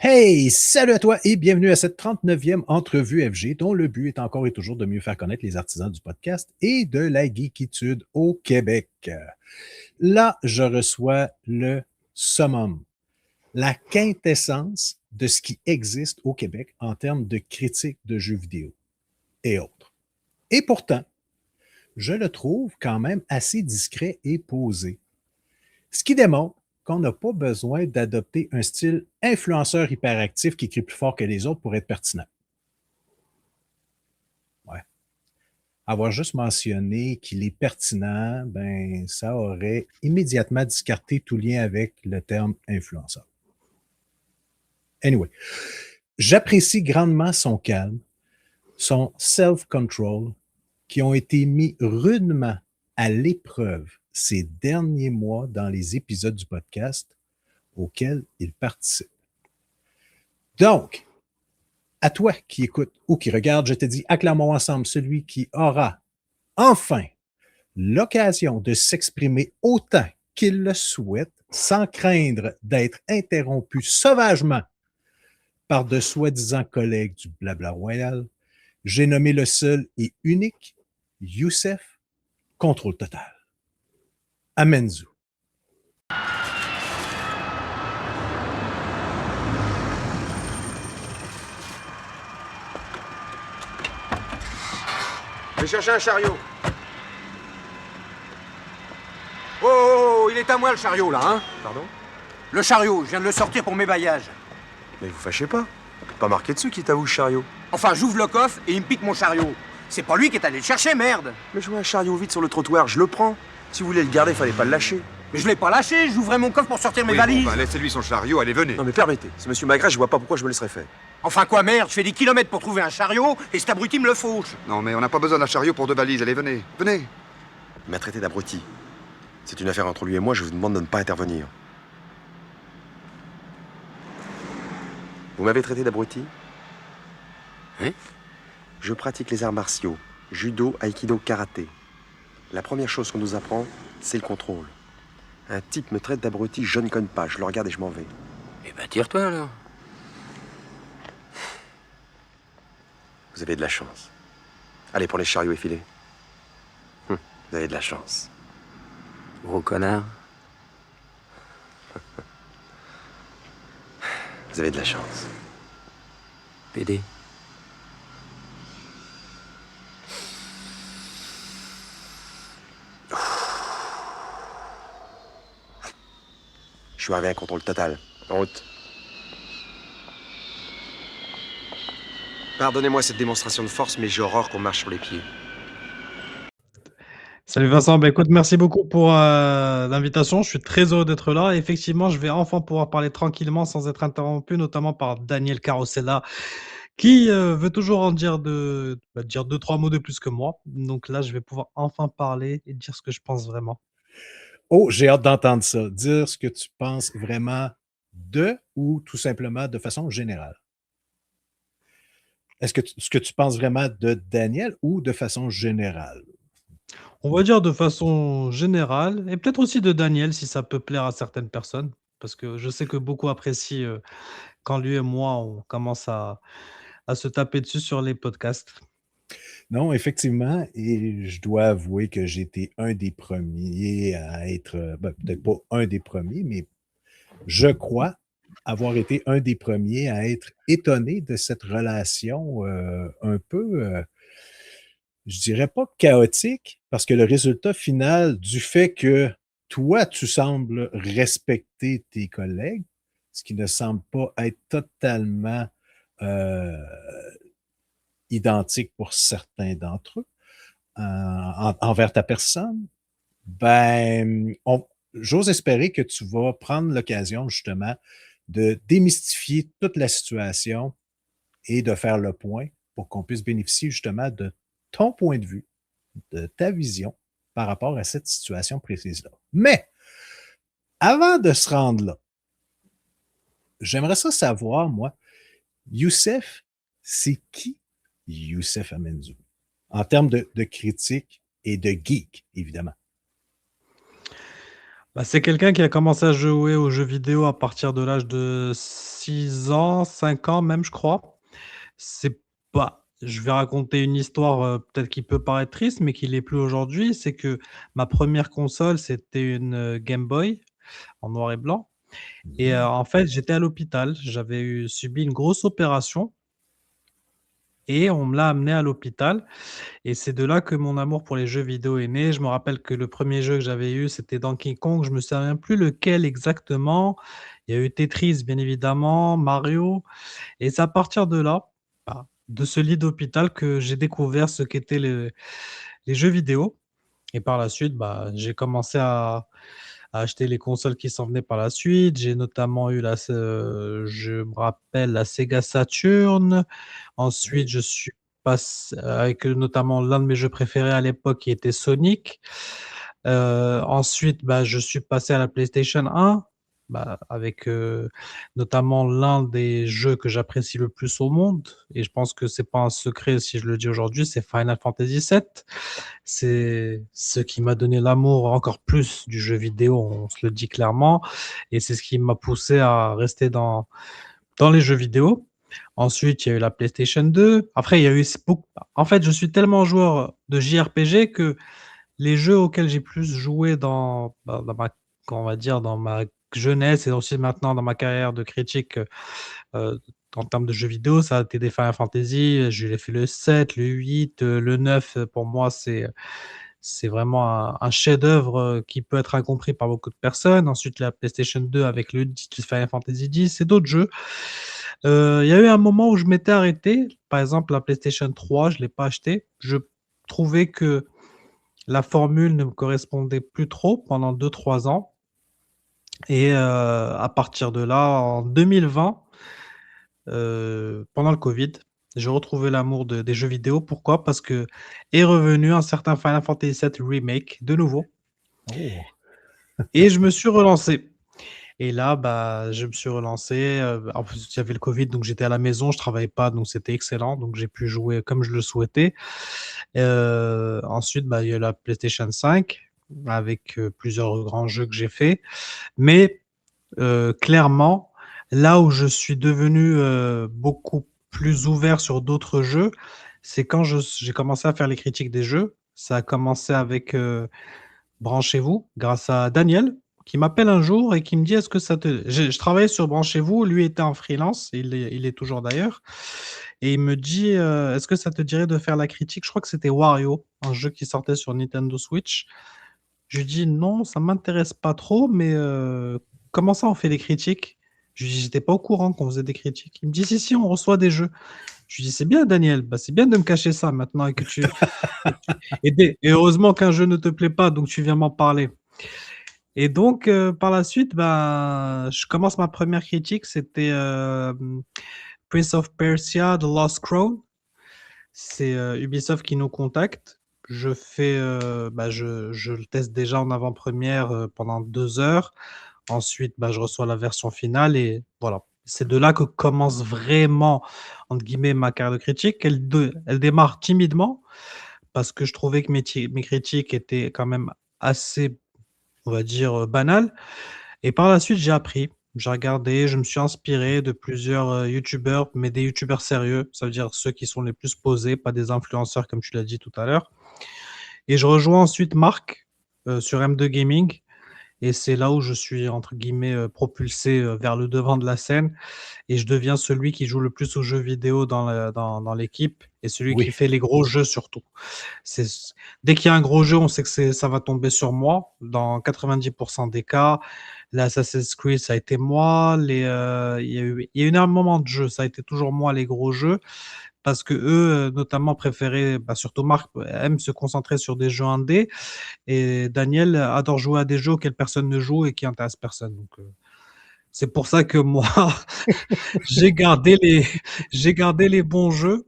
Hey, salut à toi et bienvenue à cette 39e entrevue FG dont le but est encore et toujours de mieux faire connaître les artisans du podcast et de la geekitude au Québec. Là, je reçois le summum, la quintessence de ce qui existe au Québec en termes de critique de jeux vidéo et autres. Et pourtant, je le trouve quand même assez discret et posé. Ce qui démontre qu'on n'a pas besoin d'adopter un style influenceur hyperactif qui crie plus fort que les autres pour être pertinent. Ouais. Avoir juste mentionné qu'il est pertinent, ben, ça aurait immédiatement discarté tout lien avec le terme influenceur. Anyway, j'apprécie grandement son calme, son self-control, qui ont été mis rudement à l'épreuve ces derniers mois dans les épisodes du podcast auxquels il participe. Donc, à toi qui écoute ou qui regarde, je te dis, acclamons ensemble celui qui aura enfin l'occasion de s'exprimer autant qu'il le souhaite, sans craindre d'être interrompu sauvagement par de soi-disant collègues du blabla royal. J'ai nommé le seul et unique Youssef Contrôle Total. Amenzu. Je vais chercher un chariot. Oh, il est à moi le chariot là, hein? Pardon? Le chariot, je viens de le sortir pour mes baillages. Mais vous fâchez pas. Pas marqué dessus qui est à vous le chariot. Enfin, j'ouvre le coffre et il me pique mon chariot. C'est pas lui qui est allé le chercher, merde! Mais je vois un chariot vide sur le trottoir, je le prends. Si vous voulez le garder, fallait pas le lâcher. Mais je l'ai pas lâché, j'ouvrais mon coffre pour sortir mes valises. Laissez-lui son chariot, allez, venez. Non mais permettez, c'est monsieur Magret, je vois pas pourquoi je me laisserais faire. Enfin quoi, merde, je fais des kilomètres pour trouver un chariot et cet abruti me le fauche. Non, mais on n'a pas besoin d'un chariot pour deux valises, allez, venez, venez. Il m'a traité d'abruti. C'est une affaire entre lui et moi, je vous demande de ne pas intervenir. Vous m'avez traité d'abruti? Hein? Je pratique les arts martiaux, judo, aïkido, karaté. La première chose qu'on nous apprend, c'est le contrôle. Un type me traite d'abruti, je ne conne pas, je le regarde et je m'en vais. Eh ben tire-toi alors. Vous avez de la chance. Allez, pour les chariots effilés. Vous avez de la chance. Gros connard. Vous avez de la chance. PD. Je suis arrivé à un contrôle total. En route. Pardonnez-moi cette démonstration de force, mais j'ai horreur qu'on marche sur les pieds. Salut Vincent, écoute, merci beaucoup pour l'invitation. Je suis très heureux d'être là. Effectivement, je vais enfin pouvoir parler tranquillement sans être interrompu, notamment par Daniel Carosella, qui veut toujours en dire dire deux, trois mots de plus que moi. Donc là, je vais pouvoir enfin parler et dire ce que je pense vraiment. Oh, j'ai hâte d'entendre ça. Dire ce que tu penses vraiment de ou tout simplement de façon générale. Est-ce que ce que tu penses vraiment de Daniel ou de façon générale? On va dire de façon générale, et peut-être aussi de Daniel, si ça peut plaire à certaines personnes, parce que je sais que beaucoup apprécient quand lui et moi, on commence à se taper dessus sur les podcasts. Non, effectivement, et je dois avouer que j'ai été un des premiers à être, peut-être pas un des premiers, mais je crois avoir été un des premiers à être étonné de cette relation un peu, je dirais pas chaotique, parce que le résultat final du fait que toi, tu sembles respecter tes collègues, ce qui ne semble pas être totalement euh, identique pour certains d'entre eux, envers ta personne, ben, j'ose espérer que tu vas prendre l'occasion justement de démystifier toute la situation et de faire le point pour qu'on puisse bénéficier justement de ton point de vue, de ta vision par rapport à cette situation précise-là. Mais avant de se rendre là, j'aimerais ça savoir, moi, Youssef, c'est qui Youssef Amenzu? En termes de critique et de geek, évidemment. Bah, c'est quelqu'un qui a commencé à jouer aux jeux vidéo à partir de l'âge de 6 ans, 5 ans même, je crois. C'est pas Je vais raconter une histoire, peut-être qui peut paraître triste, mais qui l'est plus aujourd'hui. C'est que ma première console, c'était une, Game Boy en noir et blanc et Mhm. en fait, j'étais à l'hôpital. Subi une grosse opération et on me l'a amené à l'hôpital et c'est de là que mon amour pour les jeux vidéo est né. Je me rappelle que le premier jeu que j'avais eu, c'était Donkey Kong. Je me souviens plus lequel exactement. Il y a eu Tetris, bien évidemment, Mario et c'est à partir de là, bah, de ce lit d'hôpital que j'ai découvert ce qu'étaient les jeux vidéo et par la suite, bah, j'ai commencé à acheter les consoles qui s'en venaient par la suite. J'ai notamment eu je me rappelle la Sega Saturn. Ensuite, Oui. je suis passé avec, notamment l'un de mes jeux préférés à l'époque qui était Sonic. Ensuite, bah, je suis passé à la PlayStation 1, bah, avec, notamment l'un des jeux que j'apprécie le plus au monde et je pense que c'est pas un secret si je le dis aujourd'hui, c'est Final Fantasy VII. C'est ce qui m'a donné l'amour encore plus du jeu vidéo, on se le dit clairement et c'est ce qui m'a poussé à rester dans les jeux vidéo. Ensuite, il y a eu la PlayStation 2. Après, il y a eu beaucoup. En fait, je suis tellement joueur de JRPG que les jeux auxquels j'ai plus joué dans ma, on va dire, dans ma jeunesse et aussi maintenant dans ma carrière de critique en termes de jeux vidéo, ça a été des Final Fantasy. J'ai fait le 7, le 8, le 9. Pour moi, c'est vraiment un chef-d'œuvre qui peut être incompris par beaucoup de personnes. Ensuite, la PlayStation 2 avec le Final Fantasy X et d'autres jeux. Il y a eu un moment où je m'étais arrêté. Par exemple, la PlayStation 3, je ne l'ai pas acheté. Je trouvais que la formule ne me correspondait plus trop pendant 2 3 ans. Et à partir de là, en 2020, pendant le Covid, j'ai retrouvé l'amour des jeux vidéo. Pourquoi? Parce que est revenu un certain Final Fantasy VII Remake de nouveau Oh. et je me suis relancé. Et là, bah, je me suis relancé. En plus, il y avait le Covid, donc j'étais à la maison, je travaillais pas, donc c'était excellent. Donc j'ai pu jouer comme je le souhaitais. Ensuite, bah, il y a eu la PlayStation 5 avec plusieurs grands jeux que j'ai faits. Mais clairement, là où je suis devenu beaucoup plus ouvert sur d'autres jeux, c'est quand j'ai commencé à faire les critiques des jeux. Ça a commencé avec Branchez-vous, grâce à Daniel, qui m'appelle un jour et qui me dit est-ce que ça te. Je travaillais sur Branchez-vous, lui était en freelance, il est toujours d'ailleurs, et il me dit est-ce que ça te dirait de faire la critique? Je crois que c'était Wario, un jeu qui sortait sur Nintendo Switch. Je lui dis non, ça m'intéresse pas trop, mais comment ça on fait les critiques? Je lui dis j'étais pas au courant qu'on faisait des critiques. Il me dit si, si, on reçoit des jeux. Je lui dis c'est bien, Daniel, bah, c'est bien de me cacher ça maintenant et que tu. Et heureusement qu'un jeu ne te plaît pas, donc tu viens m'en parler. Et donc, par la suite, ben, je commence ma première critique, c'était Prince of Persia, The Lost Crown. C'est Ubisoft qui nous contacte. Je le teste déjà en avant-première pendant 2 heures. Ensuite, bah, je reçois la version finale et voilà. C'est de là que commence vraiment, entre guillemets, ma carrière de critique. Elle démarre timidement parce que je trouvais que mes critiques étaient quand même assez, on va dire, banales. Et par la suite, j'ai appris, j'ai regardé, je me suis inspiré de plusieurs youtubeurs, mais des youtubeurs sérieux, ça veut dire ceux qui sont les plus posés, pas des influenceurs comme tu l'as dit tout à l'heure. Et je rejoins ensuite Marc sur M2 Gaming. Et c'est là où je suis, entre guillemets, propulsé vers le devant de la scène. Et je deviens celui qui joue le plus aux jeux vidéo dans l'équipe et celui qui Oui. fait les gros jeux surtout. C'est, dès qu'il y a un gros jeu, on sait que ça va tomber sur moi. Dans 90% des cas, l'Assassin's Creed, ça a été moi. Il y a eu énormément de jeux, ça a été toujours moi les gros jeux parce que eux, notamment préféraient, bah, surtout Marc, aime se concentrer sur des jeux indés et Daniel adore jouer à des jeux auxquels personne ne joue et qui intéressent personne. Donc, c'est pour ça que moi, j'ai gardé les, j'ai gardé les bons jeux.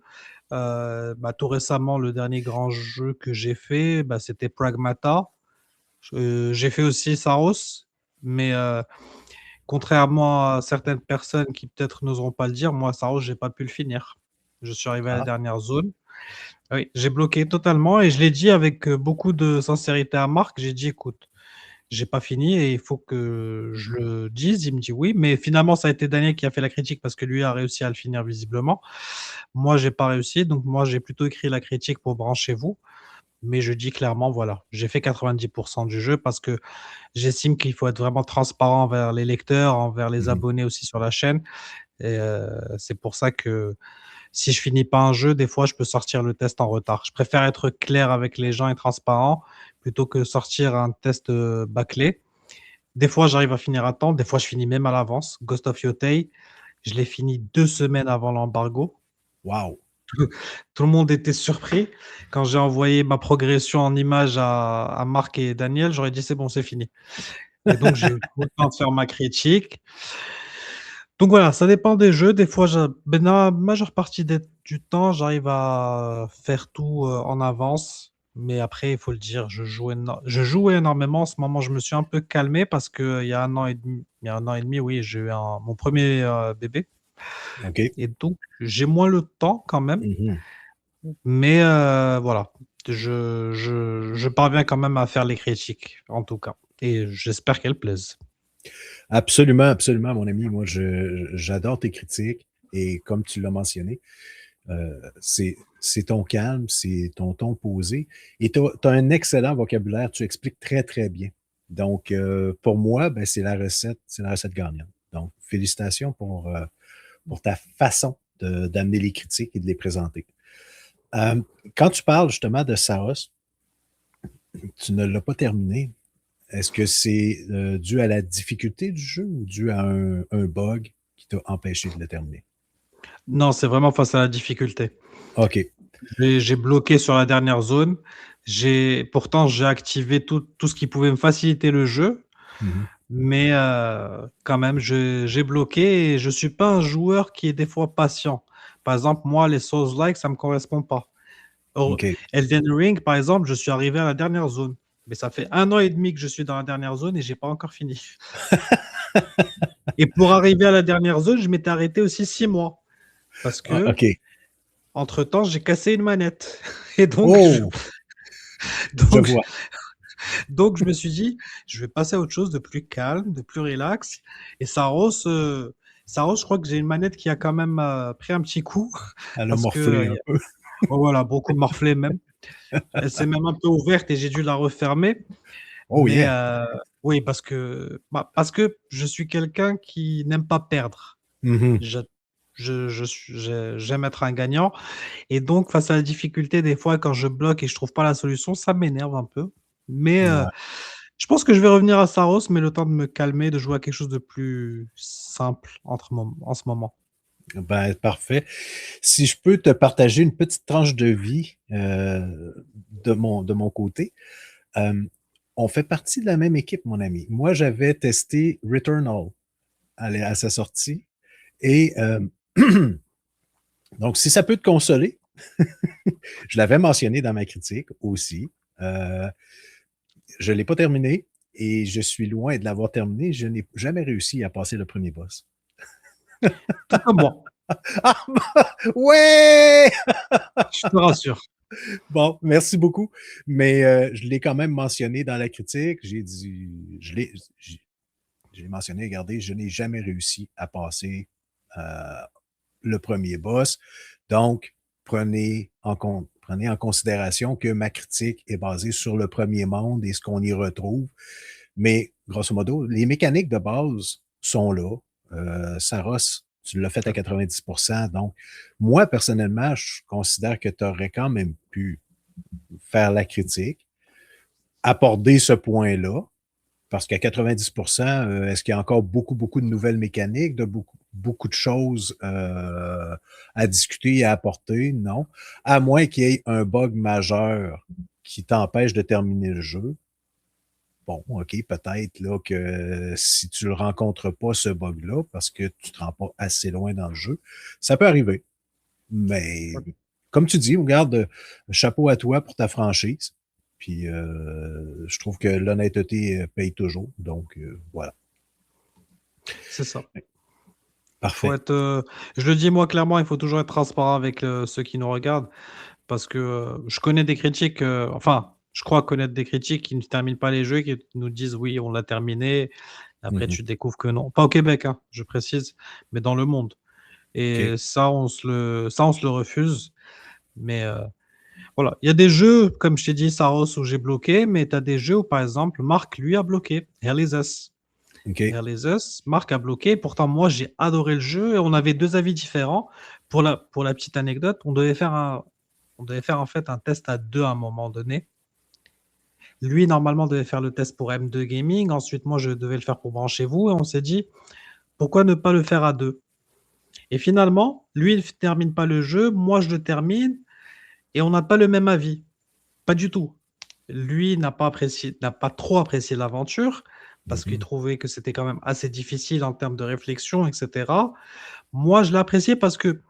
Bah, tout récemment, le dernier grand jeu que j'ai fait, bah, c'était Pragmata. J'ai fait aussi Saros, mais contrairement à certaines personnes qui peut-être n'oseront pas le dire, moi, Saros, j'ai pas pu le finir. Je suis arrivé à la Ah, dernière zone. Oui, j'ai bloqué totalement et je l'ai dit avec beaucoup de sincérité à Marc. J'ai dit, écoute, j'ai pas fini et il faut que je le dise. Il me dit oui, mais finalement, ça a été Daniel qui a fait la critique parce que lui a réussi à le finir visiblement. Moi, j'ai pas réussi, donc moi, j'ai plutôt écrit la critique pour Branchez-vous. Mais je dis clairement, voilà, j'ai fait 90% du jeu parce que j'estime qu'il faut être vraiment transparent envers les lecteurs, envers les Mhm. abonnés aussi sur la chaîne. Et c'est pour ça que si je finis pas un jeu, des fois, je peux sortir le test en retard. Je préfère être clair avec les gens et transparent plutôt que sortir un test bâclé. Des fois, j'arrive à finir à temps. Des fois, je finis même à l'avance. Ghost of Yotei, je l'ai fini 2 semaines avant l'embargo. Wow. Tout le monde était surpris. Quand j'ai envoyé ma progression en images à Marc et Daniel, j'aurais dit c'est bon, c'est fini. Et donc, j'ai eu tout le temps de faire ma critique. Donc voilà, ça dépend des jeux. Des fois, dans la majeure partie du temps, j'arrive à faire tout en avance. Mais après, il faut le dire, je joue énormément. En ce moment, je me suis un peu calmé parce qu'il y a 1 an et demi, oui, j'ai eu mon premier bébé. OK. Et donc, j'ai moins le temps quand même. Mhm. Mais voilà, je parviens quand même à faire les critiques, en tout cas. Et j'espère qu'elles plaisent. Absolument, absolument, mon ami. Moi, j'adore tes critiques et comme tu l'as mentionné, c'est ton calme, c'est ton ton posé et tu as un excellent vocabulaire. Tu expliques très, très bien. Donc, pour moi, ben, c'est la recette gagnante. Donc, félicitations pour ta façon d'amener les critiques et de les présenter. Quand tu parles justement de Saos, tu ne l'as pas terminé. Est-ce que c'est dû à la difficulté du jeu ou dû à un bug qui t'a empêché de le terminer? Non, c'est vraiment face à la difficulté. OK. J'ai bloqué sur la dernière zone. Pourtant, j'ai activé tout ce qui pouvait me faciliter le jeu, Mhm. mais quand même, j'ai bloqué et je suis pas un joueur qui est des fois patient. Par exemple, moi, les Souls-like, ça me correspond pas. OK. Elden Ring, par exemple, je suis arrivé à la dernière zone. Mais ça fait 1 an et demi que je suis dans la dernière zone et j'ai pas encore fini. Et pour arriver à la dernière zone, je m'étais arrêté aussi 6 mois. Parce Ah, que, OK. entre-temps, j'ai cassé une manette. Et donc, Oh, je donc, vois. donc, je me suis dit, je vais passer à autre chose de plus calme, de plus relax. Et Saros, je crois que j'ai une manette qui a quand même pris un petit coup. Elle a Parce que, morflé un peu. voilà, beaucoup morflé même. Elle s'est même un peu ouverte et j'ai dû la refermer. Oh Mais yeah. oui, parce que je suis quelqu'un qui n'aime pas perdre. Mhm. Je j'aime être un gagnant et donc face à la difficulté, des fois, quand je bloque et je trouve pas la solution, ça m'énerve un peu. Mais Ouais. je pense que je vais revenir à Saros, mais le temps de me calmer, de jouer à quelque chose de plus simple en ce moment. Ben, parfait. Si je peux te partager une petite tranche de vie de mon côté, euh, on fait partie de la même équipe, mon ami. Moi, j'avais testé Returnal à sa sortie et donc, si ça peut te consoler, je l'avais mentionné dans ma critique aussi. Je ne l'ai pas terminé et je suis loin de l'avoir terminé. Je n'ai jamais réussi à passer le premier boss. Tout comme moi, Ah, ouais! je te rassure. Bon, merci beaucoup. Mais je l'ai quand même mentionné dans la critique. J'ai dit, j'ai mentionné, regardez, je n'ai jamais réussi à passer euh, le premier boss. Donc, prenez en considération que ma critique est basée sur le premier monde et ce qu'on y retrouve. Mais grosso modo, les mécaniques de base sont là. Saros, tu l'as fait à 90%. Donc, moi, personnellement, je considère que tu aurais quand même pu faire la critique, aborder ce point-là, parce qu'à 90%, est-ce qu'il y a encore beaucoup, beaucoup de nouvelles mécaniques, de beaucoup de choses à discuter et à apporter? Non. À moins qu'il y ait un bug majeur qui t'empêche de terminer le jeu. Bon, OK, peut-être là que si tu le rencontres pas, ce bug-là, parce que tu te rends pas assez loin dans le jeu, ça peut arriver. Mais comme tu dis, regarde, chapeau à toi pour ta franchise. Puis je trouve que l'honnêteté paye toujours. Donc voilà. C'est ça. Faut Parfait. être, je le dis moi clairement, il faut toujours être transparent avec ceux qui nous regardent parce que je connais des critiques, enfin, Je crois connaître des critiques qui ne terminent pas les jeux, qui nous disent: «Oui, on l'a terminé». Après, Mhm. tu découvres que non. Pas au Québec, hein, je précise, mais dans le monde. OK. Et ça, on se le refuse. Mais voilà, il y a des jeux, comme je t'ai dit, Saros, où j'ai bloqué, mais tu as des jeux où, par exemple, Marc, lui, a bloqué. Hell is Us. OK. Hell is Us, Marc a bloqué. Pourtant, moi, j'ai adoré le jeu et on avait deux avis différents. Pour la petite anecdote, on devait faire en fait un test à deux à un moment donné. Lui, normalement, devait faire le test pour M2 Gaming. Ensuite, moi, je devais le faire pour Branchez-vous. Et on s'est dit, pourquoi ne pas le faire à deux? Et finalement, lui, il ne termine pas le jeu. Moi, je le termine. Et on n'a pas le même avis. Pas du tout. Lui n'a pas trop apprécié l'aventure parce qu'il Mhm. trouvait que c'était quand même assez difficile en termes de réflexion, etc. Moi, je l'ai apprécié parce que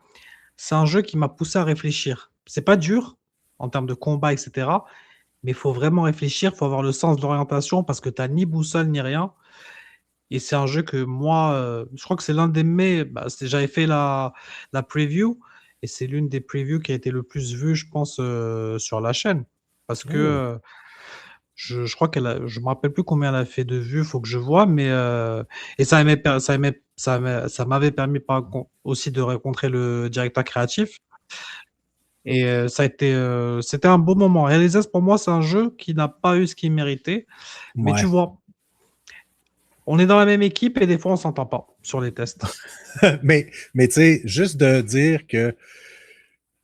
c'est un jeu qui m'a poussé à réfléchir. C'est pas dur en termes de combat, etc. Mais il faut vraiment réfléchir, il faut avoir le sens de l'orientation parce que tu n'as ni boussole ni rien. Et c'est un jeu que moi, je crois que c'est l'un des mes. J'avais fait la preview et c'est l'une des previews qui a été le plus vue, je pense, sur la chaîne. Parce que Oh. je crois je me rappelle plus combien elle a fait de vues, il faut que je vois, mais et ça m'avait permis aussi de rencontrer le directeur créatif. Et c'était un beau moment. Realizes, pour moi, c'est un jeu qui n'a pas eu ce qu'il méritait. Mais tu Ouais. vois, on est dans la même équipe et des fois, on s'entend pas sur les tests. Mais tu sais, juste de dire que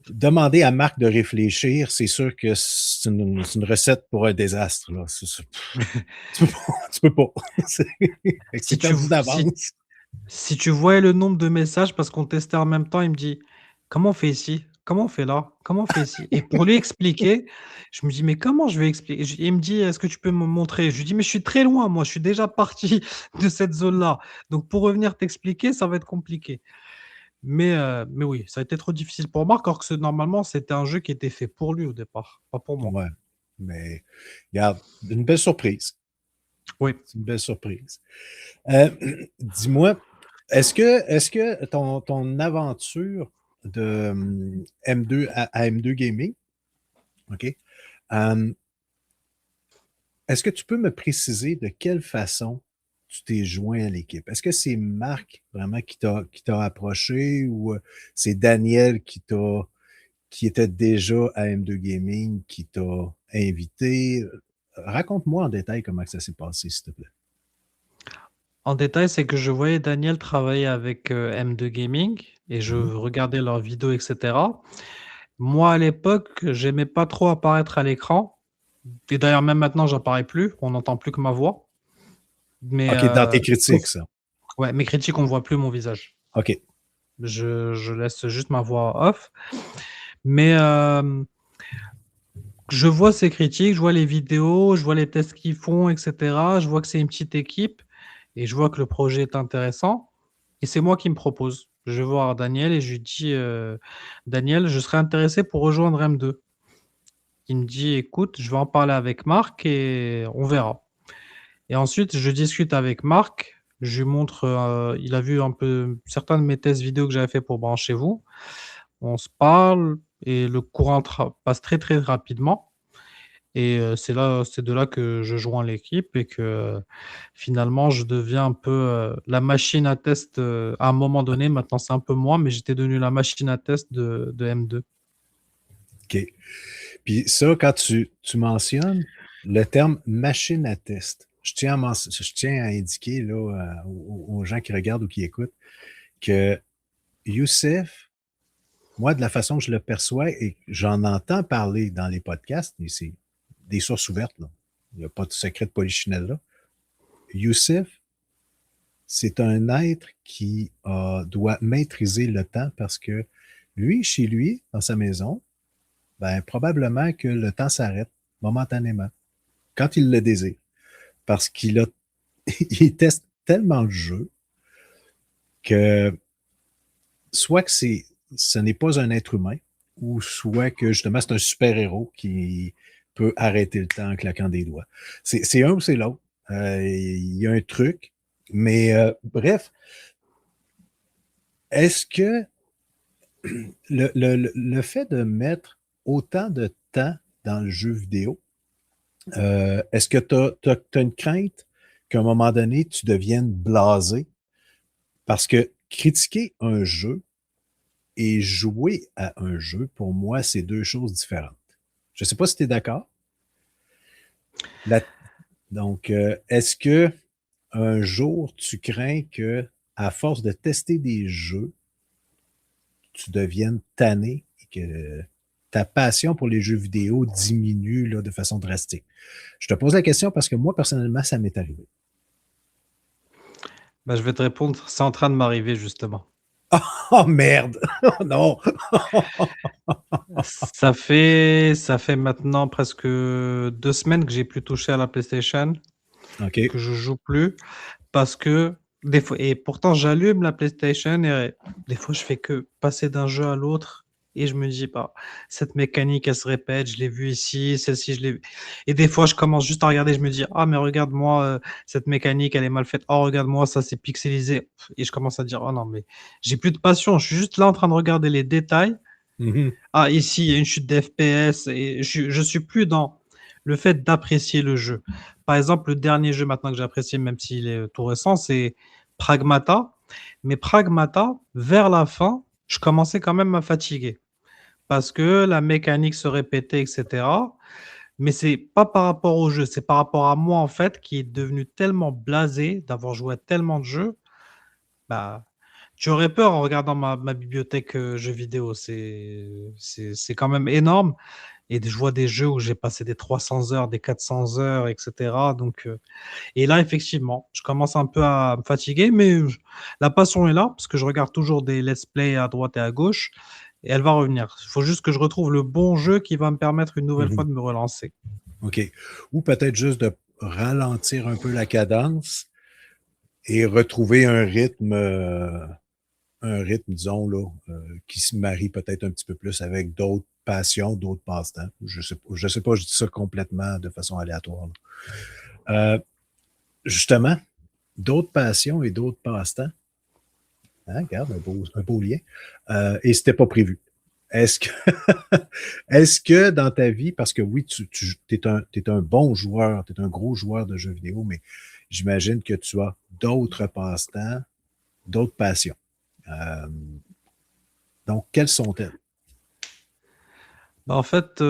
demander à Marc de réfléchir, c'est sûr que c'est une recette pour un désastre. Là. Tu peux pas. Tu peux pas. Si C'est tu, perdu si, d'avance. si tu voyais le nombre de messages, parce qu'on testait en même temps, il me dit, comment on fait ici? Comment on fait là? Comment on fait ici? Et pour lui expliquer, je me dis, mais comment je vais expliquer? Il me dit, est-ce que tu peux me montrer? Je lui dis, mais je suis très loin, moi, je suis déjà parti de cette zone-là. Donc, pour revenir t'expliquer, ça va être compliqué. Mais oui, ça a été trop difficile pour Marc, alors que normalement, c'était un jeu qui était fait pour lui au départ, pas pour moi. Ouais. Mais regarde, une belle surprise. Oui. C'est une belle surprise. Euh, dis-moi, est-ce que ton aventure de M2 à M2 Gaming, OK? euh, Est-ce que tu peux me préciser de quelle façon tu t'es joint à l'équipe? Est-ce que c'est Marc vraiment qui t'a approché ou c'est Daniel qui était déjà à M2 Gaming qui t'a invité? Raconte-moi en détail comment ça s'est passé, s'il te plaît. En détail, c'est que je voyais Daniel travailler avec M2 Gaming et je Mhm. regardais leurs vidéos, etc. Moi, à l'époque, j'aimais pas trop apparaître à l'écran. Et d'ailleurs, même maintenant, j'apparais plus. On n'entend plus que ma voix. Mais OK, dans tes sauf, critiques, ça. ouais, mes critiques, on voit plus mon visage. OK. Je laisse juste ma voix off. Mais je vois ces critiques, je vois les vidéos, je vois les tests qu'ils font, etc. Je vois que c'est une petite équipe et je vois que le projet est intéressant. Et c'est moi qui me propose. Je vais voir Daniel et je lui dis, Daniel, je serais intéressé pour rejoindre M2. Il me dit, écoute, je vais en parler avec Marc et on verra. Et ensuite, je discute avec Marc. Je lui montre, il a vu un peu certains de mes tests vidéo que j'avais fait pour Branchez-vous. On se parle et le courant passe très très rapidement. Et c'est de là que je joins l'équipe et que finalement je deviens un peu la machine à test à un moment donné. Maintenant, c'est un peu moi, mais j'étais devenu la machine à test de M2. OK. Puis ça, quand tu mentionnes le terme machine à test, je tiens à indiquer là, aux gens qui regardent ou qui écoutent que Youssef, moi, de la façon que je le perçois et que j'en entends parler dans les podcasts, et c'est des sources ouvertes, là. Il n'y a pas de secret de polichinelle là. Youssef, c'est un être qui doit maîtriser le temps parce que lui, chez lui, dans sa maison, ben, probablement que le temps s'arrête momentanément quand il le désire. Parce il teste tellement le jeu que soit que ce n'est pas un être humain, ou soit que justement c'est un super-héros qui peut arrêter le temps en claquant des doigts. C'est un ou c'est l'autre. Il y a un truc. Mais bref, est-ce que le fait de mettre autant de temps dans le jeu vidéo, Est-ce que tu as une crainte qu'à un moment donné, tu deviennes blasé? Parce que critiquer un jeu et jouer à un jeu, pour moi, c'est deux choses différentes. Je ne sais pas si tu es d'accord. La- Donc, est-ce que un jour, tu crains que, à force de tester des jeux, tu deviennes tanné et que ta passion pour les jeux vidéo diminue là, de façon drastique? Je te pose la question parce que moi, personnellement, ça m'est arrivé. Bah, je vais te répondre, c'est en train de m'arriver justement. Oh merde! Oh non! Ça fait maintenant presque 2 semaines que j'ai plus touché à la PlayStation, OK. que je joue plus parce que des fois et pourtant j'allume la PlayStation et des fois je fais que passer d'un jeu à l'autre et je me dis: «Bah, cette mécanique elle se répète, je l'ai vue ici, celle-ci je l'ai vue» et des fois je commence juste à regarder, je me dis: «Ah mais regarde-moi, cette mécanique elle est mal faite. Oh regarde-moi ça c'est pixelisé» et je commence à dire: «Oh non mais j'ai plus de passion, je suis juste là en train de regarder les détails. Mhm. Ah ici il y a une chute d'FPS» et je suis plus dans le fait d'apprécier le jeu. Par exemple, le dernier jeu maintenant que j'ai apprécié, même s'il est, tout récent, c'est Pragmata. Mais Pragmata, vers la fin, je commençais quand même à fatiguer parce que la mécanique se répétait et cetera. Mais c'est pas par rapport au jeu, c'est par rapport à moi, en fait, qui est devenu tellement blasé d'avoir joué à tellement de jeux. Bah, tu aurais peur en regardant ma bibliothèque, jeux vidéo. C'est quand même énorme et je vois des jeux où j'ai passé des 300 heures, des 400 heures et cetera donc et là, effectivement, je commence un peu à me fatiguer mais la passion est là parce que je regarde toujours des let's play à droite et à gauche et elle va revenir. Il faut juste que je retrouve le bon jeu qui va me permettre une nouvelle fois Mhm. de me relancer. OK. Ou peut-être juste de ralentir un peu la cadence et retrouver un rythme, disons, là, qui se marie peut-être un petit peu plus avec d'autres passions, d'autres passe-temps. Je sais pas, je dis ça complètement de façon aléatoire. Là. Justement, d'autres passions et d'autres passe-temps. Hein, regarde, un beau lien. Et c'était pas prévu. Est-ce que, est-ce que dans ta vie, parce que oui, tu es un bon joueur, tu es un gros joueur de jeux vidéo, mais j'imagine que tu as d'autres passe-temps, d'autres passions. Euh, donc, quelles sont-elles? Bah, en fait,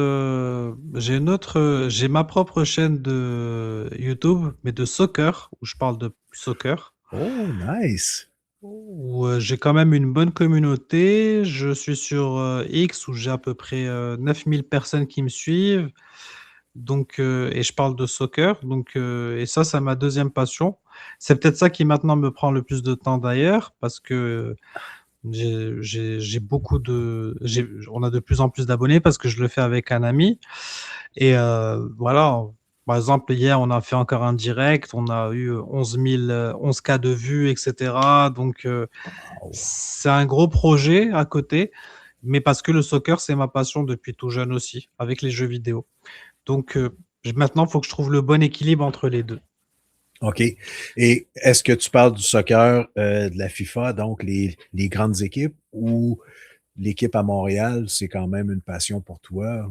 j'ai ma propre chaîne de YouTube, mais de soccer, où je parle de soccer. Oh, nice! Où, j'ai quand même une bonne communauté. Je suis sur, X où j'ai à peu près, 9 000 personnes qui me suivent. Donc, et je parle de soccer, donc, et ça, c'est ma deuxième passion. C'est peut-être ça qui maintenant me prend le plus de temps d'ailleurs, parce que j'ai beaucoup de j'ai on a de plus en plus d'abonnés parce que je le fais avec un ami et voilà. Par exemple, hier, on a fait encore un direct, on a eu 11 K de vues et cetera, donc Wow. c'est un gros projet à côté, mais parce que le soccer, c'est ma passion depuis tout jeune aussi, avec les jeux vidéo. Donc maintenant, il faut que je trouve le bon équilibre entre les 2. OK. Et est-ce que tu parles du soccer de la FIFA, donc les grandes équipes, ou l'équipe à Montréal, c'est quand même une passion pour toi?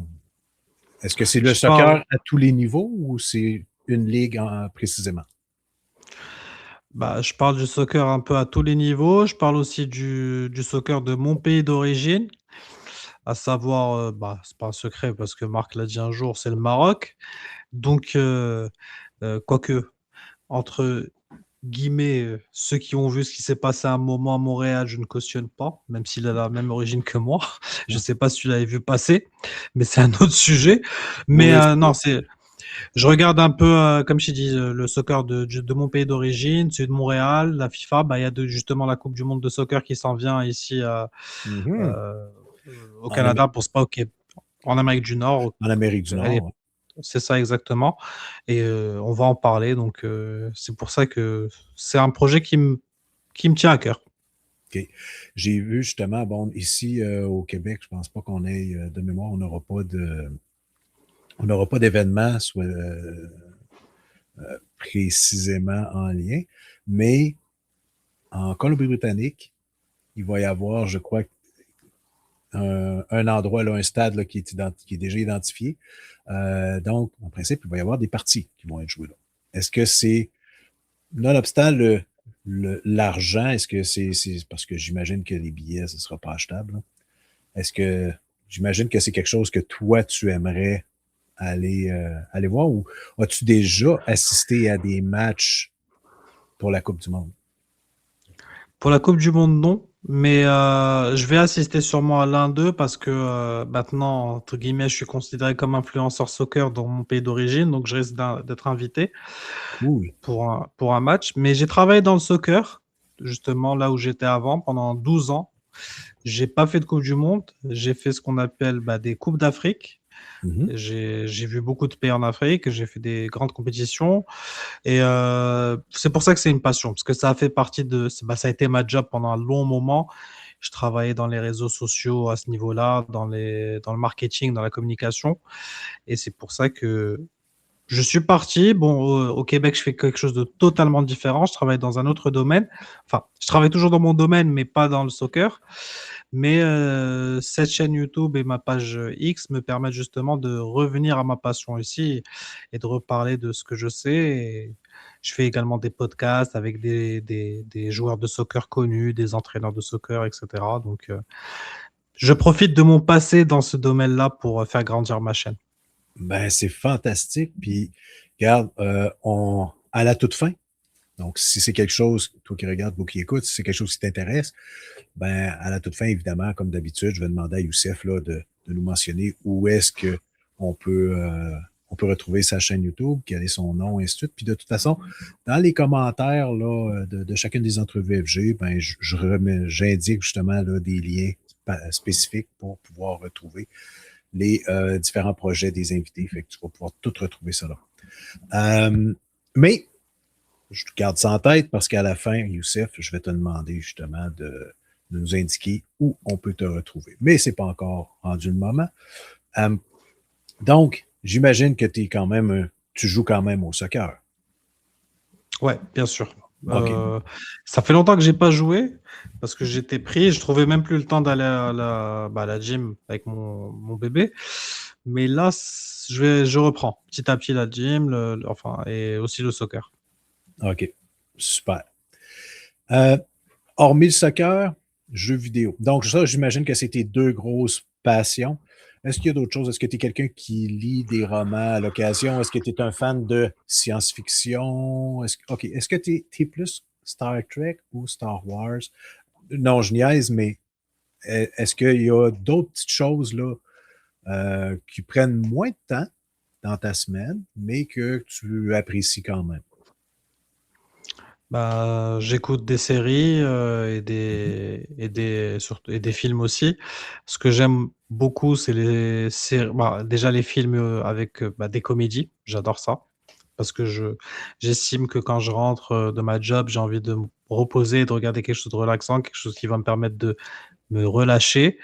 Est-ce que c'est le Je parle soccer à tous les niveaux ou c'est une ligue précisément? je parle du soccer un peu à tous les niveaux. Je parle aussi du soccer de mon pays d'origine, à savoir, c'est pas un secret parce que Marc l'a dit un jour, c'est le Maroc. Donc quoique, entre guillemets, ceux qui ont vu ce qui s'est passé à un moment à Montréal, je ne cautionne pas, même s'il a la même origine que moi. Je Ouais. sais pas si tu l'avais vu passer, mais c'est un autre sujet. Mais Oui, non, c'est je regarde un peu, comme je t'ai dit, le soccer de mon pays d'origine, celui de Montréal, la FIFA. Bah, il y a justement la Coupe du monde de soccer qui s'en vient ici Mhm. euh, au En, Amé- Canada pour pas en Amérique du Nord. en Amérique du Elle est- Nord. c'est ça exactement. Et on va en parler. Donc c'est pour ça que c'est un projet qui me tient à cœur. OK. J'ai vu justement, bon, ici au Québec, je pense pas qu'on ait de mémoire, on n'aura pas d'événement soit précisément en lien, mais en Colombie-Britannique, il va y avoir, je crois, un endroit, là, un stade là, qui est déjà identifié. Donc, en principe, il va y avoir des parties qui vont être jouées là. Est-ce que c'est, nonobstant l'argent, est-ce que c'est parce que j'imagine que les billets, ce ne sera pas achetable, là. Est-ce que j'imagine que c'est quelque chose que toi, tu aimerais aller voir, ou as-tu déjà assisté à des matchs pour la Coupe du Monde? Pour la Coupe du Monde, non. Mais je vais assister sûrement à l'un d'eux parce que maintenant, entre guillemets, je suis considéré comme influenceur soccer dans mon pays d'origine, donc je risque d'être invité Oui. pour un match. Mais j'ai travaillé dans le soccer, justement là où j'étais avant, pendant 12 ans. J'ai pas fait de Coupe du Monde, j'ai fait ce qu'on appelle des Coupes d'Afrique. Mhm. J'ai vu beaucoup de pays en Afrique, j'ai fait des grandes compétitions. Et c'est pour ça que c'est une passion, parce que ça a fait partie ça a été ma job pendant un long moment. Je travaillais dans les réseaux sociaux à ce niveau-là, dans le marketing, dans la communication. Et c'est pour ça que je suis parti. Bon, au Québec, je fais quelque chose de totalement différent. Je travaille dans un autre domaine. Enfin, je travaille toujours dans mon domaine, mais pas dans le soccer. Mais cette chaîne YouTube et ma page X me permettent justement de revenir à ma passion ici et de reparler de ce que je sais. Et je fais également des podcasts avec des joueurs de soccer connus, des entraîneurs de soccer, etc. Donc, je profite de mon passé dans ce domaine-là pour faire grandir ma chaîne. Ben, c'est fantastique. Puis, regarde, à la toute fin, donc si c'est quelque chose, toi qui regardes, vous qui écoutes, si c'est quelque chose qui t'intéresse, ben, à la toute fin, évidemment, comme d'habitude, je vais demander à Youssef là, de nous mentionner où est-ce qu'on peut, on peut retrouver sa chaîne YouTube, quel est son nom, et ainsi de suite. Puis de toute façon, dans les commentaires là, de chacune des entrevues FG, ben, j'indique justement là, des liens spécifiques pour pouvoir retrouver les différents projets des invités. Fait que tu vas pouvoir tout retrouver ça là. Mais je garde ça en tête parce qu'à la fin, Youssef, je vais te demander justement de nous indiquer où on peut te retrouver. Mais ce n'est pas encore rendu le moment. Donc, j'imagine que tu joues quand même au soccer. Ouais, bien sûr. OK. Ça fait longtemps que j'ai pas joué parce que j'étais pris. Je trouvais même plus le temps d'aller à la gym avec mon bébé. Mais là, je reprends petit à petit la gym, enfin, et aussi le soccer. OK. Super. Hormis le soccer, jeux vidéo. Donc, ça, j'imagine que c'est tes deux grosses passions. Est-ce qu'il y a d'autres choses? Est-ce que tu es quelqu'un qui lit des romans à l'occasion? Est-ce que tu es un fan de science-fiction? Est-ce que tu es plus Star Trek ou Star Wars? Non, je niaise, mais est-ce qu'il y a d'autres petites choses là, qui prennent moins de temps dans ta semaine, mais que tu apprécies quand même? J'écoute des séries et des films aussi. Ce que j'aime beaucoup, c'est les séries. Déjà les films avec des comédies, j'adore ça parce que j'estime que quand je rentre de ma job, j'ai envie de me reposer et de regarder quelque chose de relaxant, quelque chose qui va me permettre de me relâcher,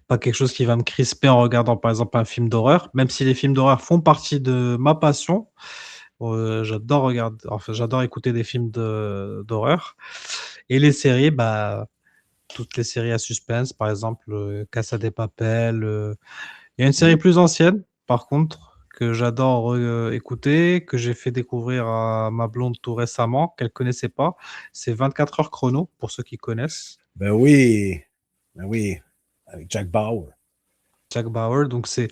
pas quelque chose qui va me crisper en regardant par exemple un film d'horreur, même si les films d'horreur font partie de ma passion. J'adore écouter des films d'horreur et les séries, toutes les séries à suspense, par exemple, Casa de Papel, il y a une série plus ancienne, par contre, que j'adore écouter, que j'ai fait découvrir à ma blonde tout récemment, qu'elle connaissait pas. C'est 24 heures chrono, pour ceux qui connaissent. Ben oui, avec Jack Bauer. Jack Bauer, donc c'est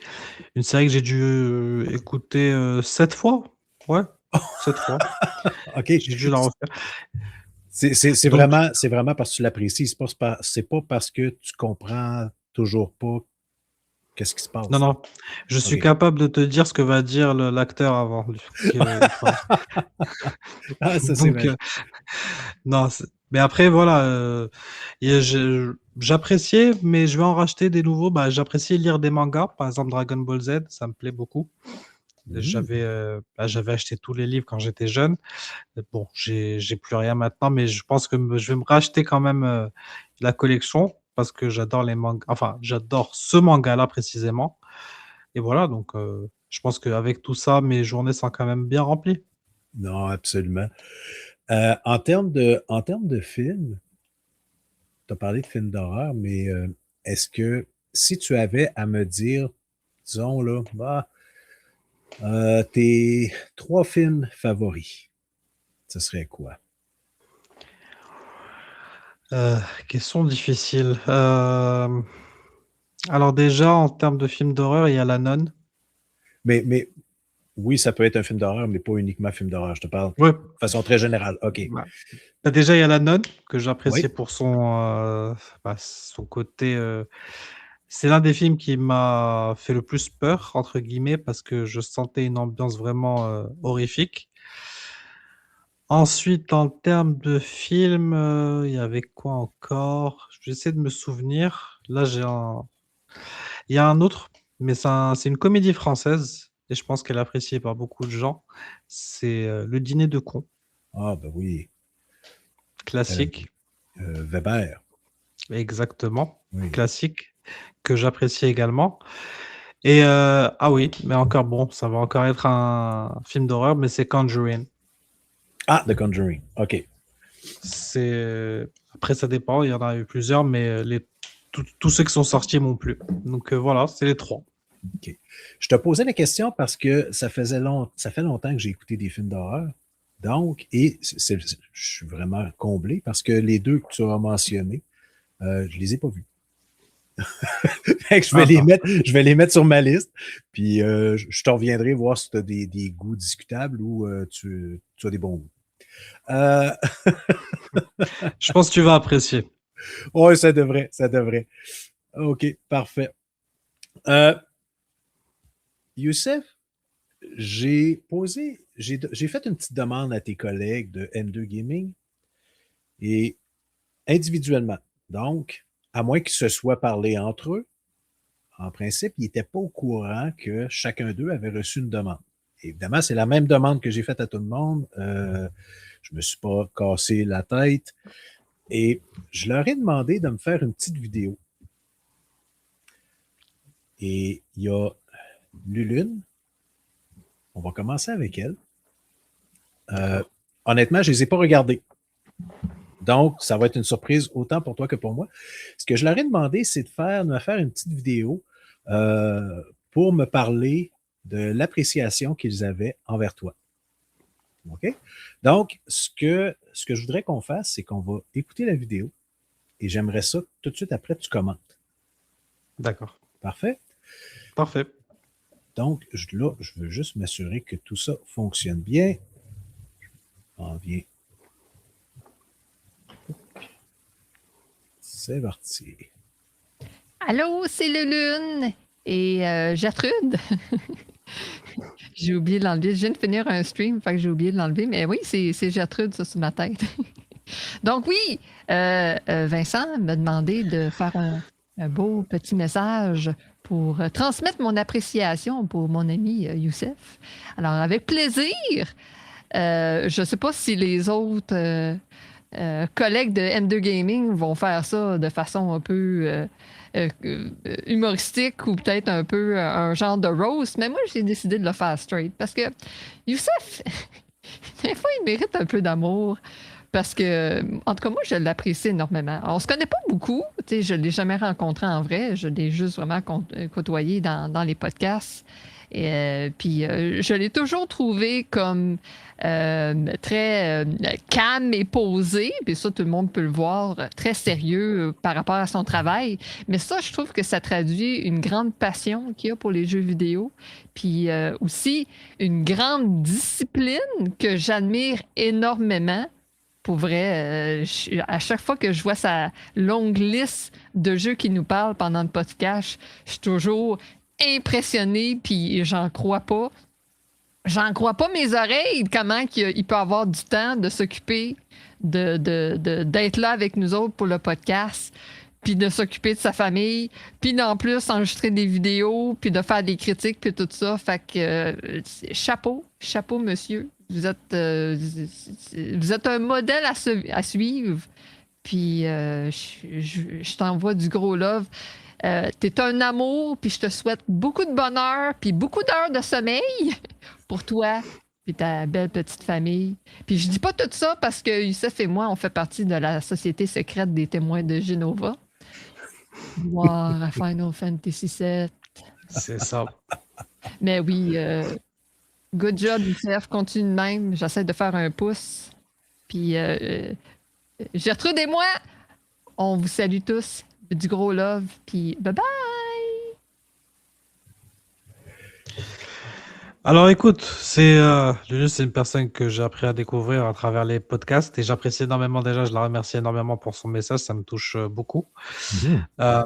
une série que j'ai dû écouter 7 fois. Ouais, 7 fois. OK. J'ai dû la refaire. C'est Donc, vraiment parce que tu l'apprécies. C'est pas parce que tu comprends toujours pas qu'est-ce qui se non, passe. non, je suis OK. capable de te dire ce que va dire l'acteur avant. Ah, ça, c'est Donc, magique. non, mais après, voilà, j'appréciais, mais je vais en racheter des nouveaux. J'appréciais lire des mangas, par exemple Dragon Ball Z, ça me plaît beaucoup. J'avais acheté tous les livres quand j'étais jeune. Bon, j'ai plus rien maintenant, mais je pense que je vais me racheter quand même la collection parce que j'adore les mangas. Enfin, j'adore ce manga-là précisément. Et voilà, donc je pense qu'avec tout ça, mes journées sont quand même bien remplies. Non, absolument. En termes de films, tu as parlé de films d'horreur, mais est-ce que si tu avais à me dire, disons là, tes 3 films favoris, ce serait quoi? Question difficile. Alors déjà, en termes de films d'horreur, il y a La Nonne. Mais oui, ça peut être un film d'horreur, mais pas uniquement un film d'horreur. Je te parle Ouais. de façon très générale. OK. Bah, déjà, il y a La Nonne, que j'appréciais Oui. pour son côté. C'est l'un des films qui m'a fait le plus peur, entre guillemets, parce que je sentais une ambiance vraiment horrifique. Ensuite, en termes de film, il y avait quoi encore? J'essaie de me souvenir. Là, il y a un autre, mais c'est une comédie française et je pense qu'elle est appréciée par beaucoup de gens. C'est, Le Dîner de cons, Ah, ben oui. classique. Weber. Exactement, Oui. classique, que j'apprécie également et ah oui, mais encore bon, ça va encore être un film d'horreur, mais c'est Conjuring. Ah, The Conjuring. OK. Après ça dépend, il y en a eu plusieurs, mais tous ceux qui sont sortis m'ont plu. Donc voilà, c'est les 3. OK. Je te posais la question parce que ça fait longtemps que j'ai écouté des films d'horreur. Donc, et je suis vraiment comblé parce que les 2 que tu as mentionnés, je les ai pas vus. Fait que je vais les mettre sur ma liste, puis je te reviendrai voir si tu as des goûts discutables ou tu as des bons goûts. Je pense que tu vas apprécier. Oui, ça devrait. OK, parfait. Youssef, j'ai fait une petite demande à tes collègues de M2 Gaming et individuellement. Donc, à moins qu'ils se soient parlé entre eux, en principe, ils n'étaient pas au courant que chacun d'eux avait reçu une demande. Évidemment, c'est la même demande que j'ai faite à tout le monde. Je ne me suis pas cassé la tête. Et je leur ai demandé de me faire une petite vidéo. Et il y a Lulune. On va commencer avec elle. Honnêtement, je ne les ai pas regardés. Donc, ça va être une surprise autant pour toi que pour moi. Ce que je leur ai demandé, c'est de me faire une petite vidéo pour me parler de l'appréciation qu'ils avaient envers toi. OK? Donc, ce que je voudrais qu'on fasse, c'est qu'on va écouter la vidéo et j'aimerais ça tout de suite après, tu commentes. D'accord. Parfait? Parfait. Donc, là, je veux juste m'assurer que tout ça fonctionne bien. On vient. C'est parti. Allô, c'est Lulune et Gertrude. J'ai oublié de l'enlever. Je viens de finir un stream, fait que j'ai oublié de l'enlever. Mais oui, c'est Gertrude, ça, sur ma tête. Donc oui, Vincent m'a demandé de faire un beau petit message pour transmettre mon appréciation pour mon ami Youssef. Alors, avec plaisir. Je ne sais pas si les autres collègues de M2 Gaming vont faire ça de façon un peu humoristique ou peut-être un peu un genre de roast, mais moi, j'ai décidé de le faire straight parce que Youssef, des fois, il mérite un peu d'amour. Parce que, en tout cas, moi, je l'apprécie énormément. On se connaît pas beaucoup. Tu sais, je l'ai jamais rencontré en vrai. Je l'ai juste vraiment côtoyé dans les podcasts. Puis, je l'ai toujours trouvé comme très calme et posé. Puis ça, tout le monde peut le voir, très sérieux par rapport à son travail. Mais ça, je trouve que ça traduit une grande passion qu'il y a pour les jeux vidéo. Puis aussi, une grande discipline que j'admire énormément. Pour vrai, à chaque fois que je vois sa longue liste de jeux qui nous parlent pendant le podcast, je suis toujours impressionnée, puis j'en crois pas. J'en crois pas mes oreilles, comment il peut avoir du temps de s'occuper d'être là avec nous autres pour le podcast, puis de s'occuper de sa famille, puis d'en plus enregistrer des vidéos, puis de faire des critiques, puis tout ça. Fait que chapeau, monsieur. Vous êtes un modèle à suivre. Puis je t'envoie du gros love. T'es un amour, puis je te souhaite beaucoup de bonheur, puis beaucoup d'heures de sommeil pour toi et ta belle petite famille. Puis je dis pas tout ça parce que Youssef et moi, on fait partie de la société secrète des témoins de Genova. Voir à Final Fantasy VII. C'est ça. Mais oui, good job, Youssef. Continue de même. J'essaie de faire un pouce. Puis, Gertrude et moi, on vous salue tous. Du gros love. Puis, bye bye. Alors écoute, Lulu, c'est une personne que j'ai appris à découvrir à travers les podcasts et j'apprécie énormément déjà, je la remercie énormément pour son message, ça me touche beaucoup. Mhm. Euh,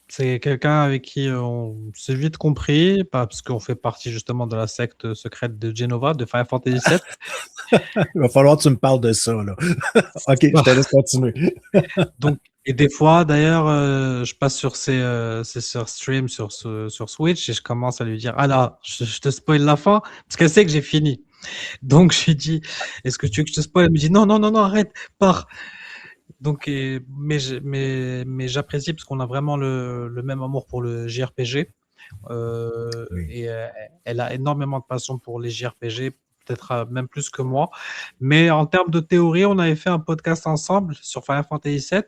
c'est quelqu'un avec qui on s'est vite compris, parce qu'on fait partie justement de la secte secrète de Genova, de Final Fantasy VII. Il va falloir que tu me parles de ça, là. OK, je te laisse continuer. Donc, et des fois, d'ailleurs, je passe sur ses streams sur Switch et je commence à lui dire, ah là, je te spoil la fin, parce qu'elle sait que j'ai fini. Donc, je lui dis, est-ce que tu veux que je te spoil? Elle me dit, non, non, non, non, arrête, pars. Donc, mais j'apprécie parce qu'on a vraiment le même amour pour le JRPG. Oui. Et elle a énormément de passion pour les JRPG, peut-être même plus que moi. Mais en termes de théorie, on avait fait un podcast ensemble sur Final Fantasy VII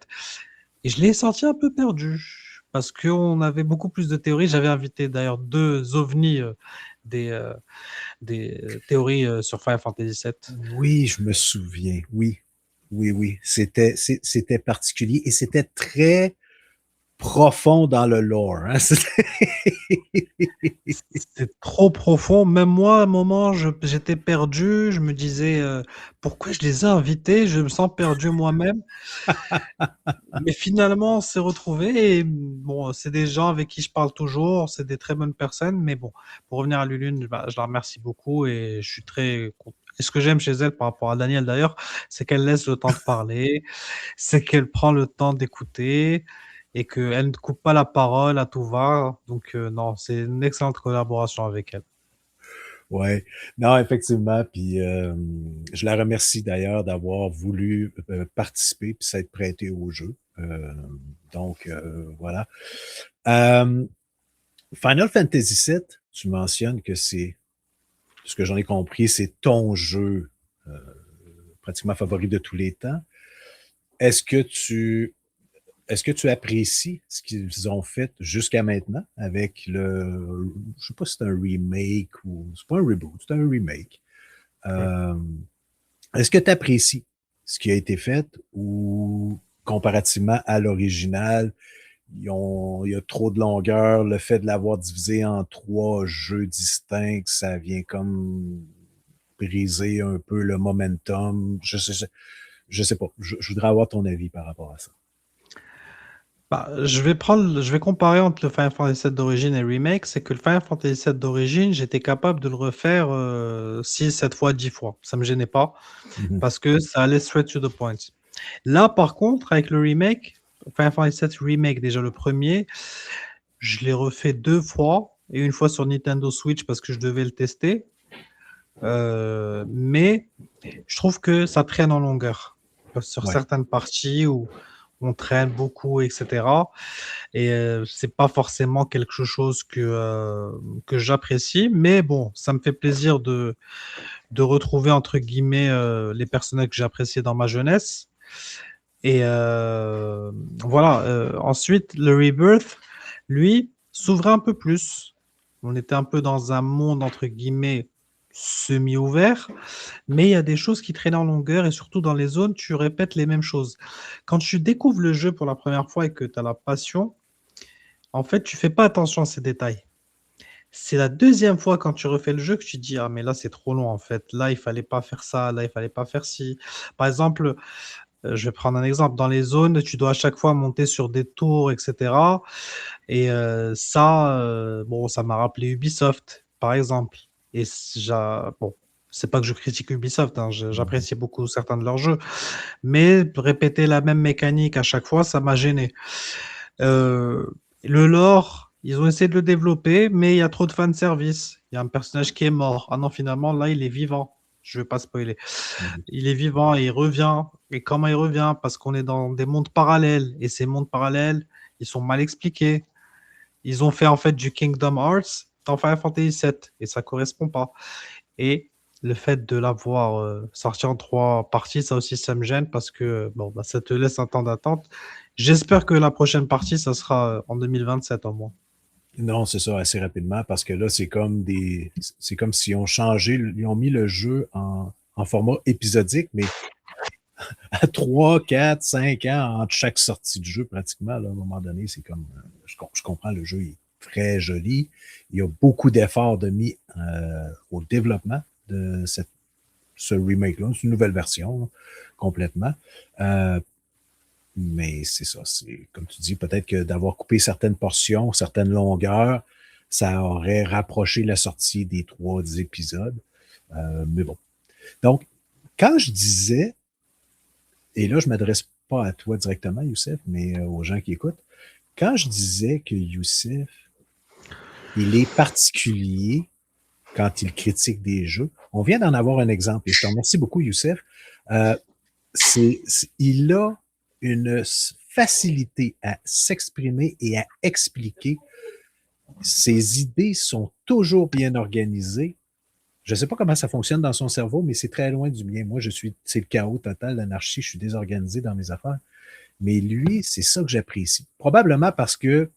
et je l'ai senti un peu perdu parce qu'on avait beaucoup plus de théories. J'avais invité d'ailleurs 2 ovnis des théories sur Final Fantasy VII. Oui, je me souviens. Oui, oui, oui. C'était particulier et c'était très profond dans le lore. Hein? C'est trop profond. Même moi, à un moment, j'étais perdu. Je me disais, pourquoi je les ai invités? Je me sens perdu moi-même. Mais finalement, on s'est retrouvés. Et bon, c'est des gens avec qui je parle toujours. C'est des très bonnes personnes. Mais bon, pour revenir à Lulune, bah, je la remercie beaucoup et je suis très content. Et ce que j'aime chez elle par rapport à Daniel d'ailleurs, c'est qu'elle laisse le temps de parler, c'est qu'elle prend le temps d'écouter et qu'elle ne coupe pas la parole à tout va. Donc non, c'est une excellente collaboration avec elle. Oui, non, effectivement. Puis je la remercie d'ailleurs d'avoir voulu participer puis s'être prêtée au jeu. Donc, voilà. Final Fantasy VII, tu mentionnes que c'est, ce que j'en ai compris, c'est ton jeu pratiquement favori de tous les temps. Est-ce que tu apprécies ce qu'ils ont fait jusqu'à maintenant avec le, je sais pas si c'est un remake ou, c'est pas un reboot, c'est un remake. Est-ce que tu apprécies ce qui a été fait ou comparativement à l'original, il y a trop de longueur, le fait de l'avoir divisé en 3 jeux distincts, ça vient comme briser un peu le momentum. Je sais pas. Je voudrais avoir ton avis par rapport à ça. Bah, je vais comparer entre le Final Fantasy VII d'origine et le remake. C'est que le Final Fantasy VII d'origine, j'étais capable de le refaire 6, 7 fois, 10 fois. Ça me gênait pas Mhm. parce que ça allait straight to the point. Là, par contre, avec le remake, Final Fantasy VII Remake, déjà le premier, je l'ai refait 2 fois et une fois sur Nintendo Switch parce que je devais le tester. Mais je trouve que ça traîne en longueur sur Ouais. certaines parties où on traîne beaucoup, etc. Et c'est pas forcément quelque chose que j'apprécie, mais bon, ça me fait plaisir de retrouver entre guillemets les personnages que j'appréciais dans ma jeunesse. Et voilà. Ensuite, le Rebirth, lui, s'ouvrait un peu plus. On était un peu dans un monde entre guillemets semi-ouvert, mais il y a des choses qui traînent en longueur et surtout dans les zones, tu répètes les mêmes choses. Quand tu découvres le jeu pour la première fois et que tu as la passion, en fait, tu fais pas attention à ces détails. C'est la deuxième fois quand tu refais le jeu que tu te dis ah mais là c'est trop long en fait. Là il fallait pas faire ça, là il fallait pas faire ci. Par exemple, je vais prendre un exemple. Dans les zones, tu dois à chaque fois monter sur des tours, etc. Et bon, ça m'a rappelé Ubisoft, par exemple. Et bon, c'est pas que je critique Ubisoft, hein, j'apprécie beaucoup certains de leurs jeux, mais répéter la même mécanique à chaque fois, ça m'a gêné. Le lore, ils ont essayé de le développer, mais il y a trop de fanservice. Il y a un personnage qui est mort. Ah non, finalement, là, il est vivant. Je vais pas spoiler. Il est vivant et il revient. Et comment il revient? Parce qu'on est dans des mondes parallèles. Et ces mondes parallèles, ils sont mal expliqués. Ils ont fait en fait du Kingdom Hearts dans Final Fantasy VII. Et ça correspond pas. Et le fait de l'avoir sorti en 3 parties, ça aussi, ça me gêne parce que bon, bah, ça te laisse un temps d'attente. J'espère que la prochaine partie, ça sera en 2027 au moins. Non, c'est ça, assez rapidement, parce que là, c'est comme s'ils ont changé, ils ont mis le jeu en format épisodique, mais à 3, 4, 5 ans entre chaque sortie de jeu, pratiquement, là, à un moment donné, c'est comme, je comprends, le jeu est très joli. Il y a beaucoup d'efforts de mis au développement de ce remake-là. C'est une nouvelle version, là, complètement. Mais c'est ça, c'est comme tu dis, peut-être que d'avoir coupé certaines portions, certaines longueurs, ça aurait rapproché la sortie des 3 épisodes. Mais bon. Donc, quand je disais, et là, je ne m'adresse pas à toi directement, Youssef, mais aux gens qui écoutent, quand je disais que Youssef, il est particulier quand il critique des jeux, on vient d'en avoir un exemple, et je te remercie beaucoup, Youssef. Il a une facilité à s'exprimer et à expliquer. Ses idées sont toujours bien organisées. Je ne sais pas comment ça fonctionne dans son cerveau, mais c'est très loin du mien. Moi, c'est le chaos total, l'anarchie, je suis désorganisé dans mes affaires. Mais lui, c'est ça que j'apprécie. Probablement parce que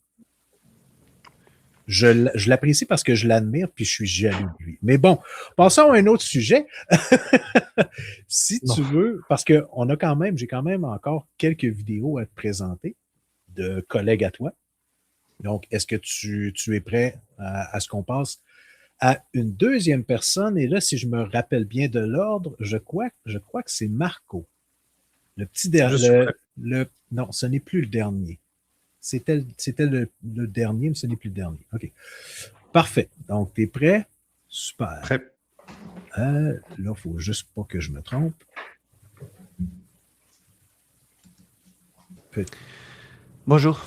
je l'apprécie parce que je l'admire puis je suis jaloux de lui. Mais bon, passons à un autre sujet. Si tu veux, parce que j'ai quand même encore quelques vidéos à te présenter de collègues à toi. Donc, est-ce que tu es prêt à ce qu'on passe à une deuxième personne? Et là, si je me rappelle bien de l'ordre, je crois que c'est Marco. Le petit dernier. Non, ce n'est plus le dernier. C'était le dernier, mais ce n'est plus le dernier. OK. Parfait. Donc, tu es prêt? Super. Prêt. Là, il ne faut juste pas que je me trompe. Bonjour.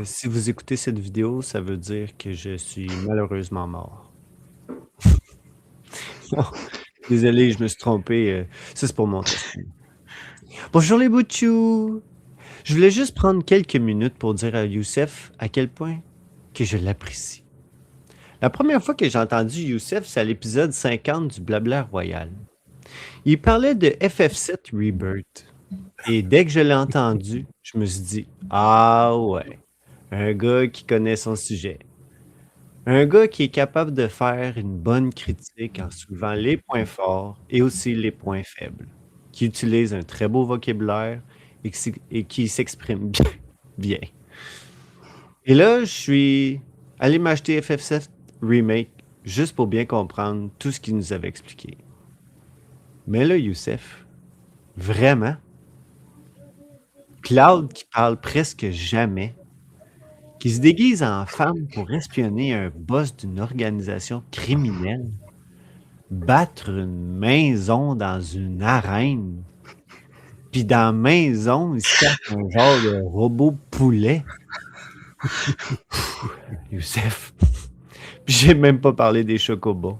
Si vous écoutez cette vidéo, ça veut dire que je suis malheureusement mort. Non, désolé, je me suis trompé. Ça, c'est pour mon testament. Bonjour les boutchous! Je voulais juste prendre quelques minutes pour dire à Youssef à quel point que je l'apprécie. La première fois que j'ai entendu Youssef, c'est à l'épisode 50 du Blabla Royal. Il parlait de FF7 Rebirth. Et dès que je l'ai entendu, je me suis dit, ah ouais, un gars qui connaît son sujet. Un gars qui est capable de faire une bonne critique en soulevant les points forts et aussi les points faibles, qui utilise un très beau vocabulaire et qui s'exprime bien. Et là, je suis allé m'acheter FF7 Remake juste pour bien comprendre tout ce qu'il nous avait expliqué. Mais là, Youssef, vraiment, Cloud qui parle presque jamais, qui se déguise en femme pour espionner un boss d'une organisation criminelle, battre une maison dans une arène, puis dans la maison, il se cache un genre de robot poulet. Youssef. Puis j'ai même pas parlé des chocobos.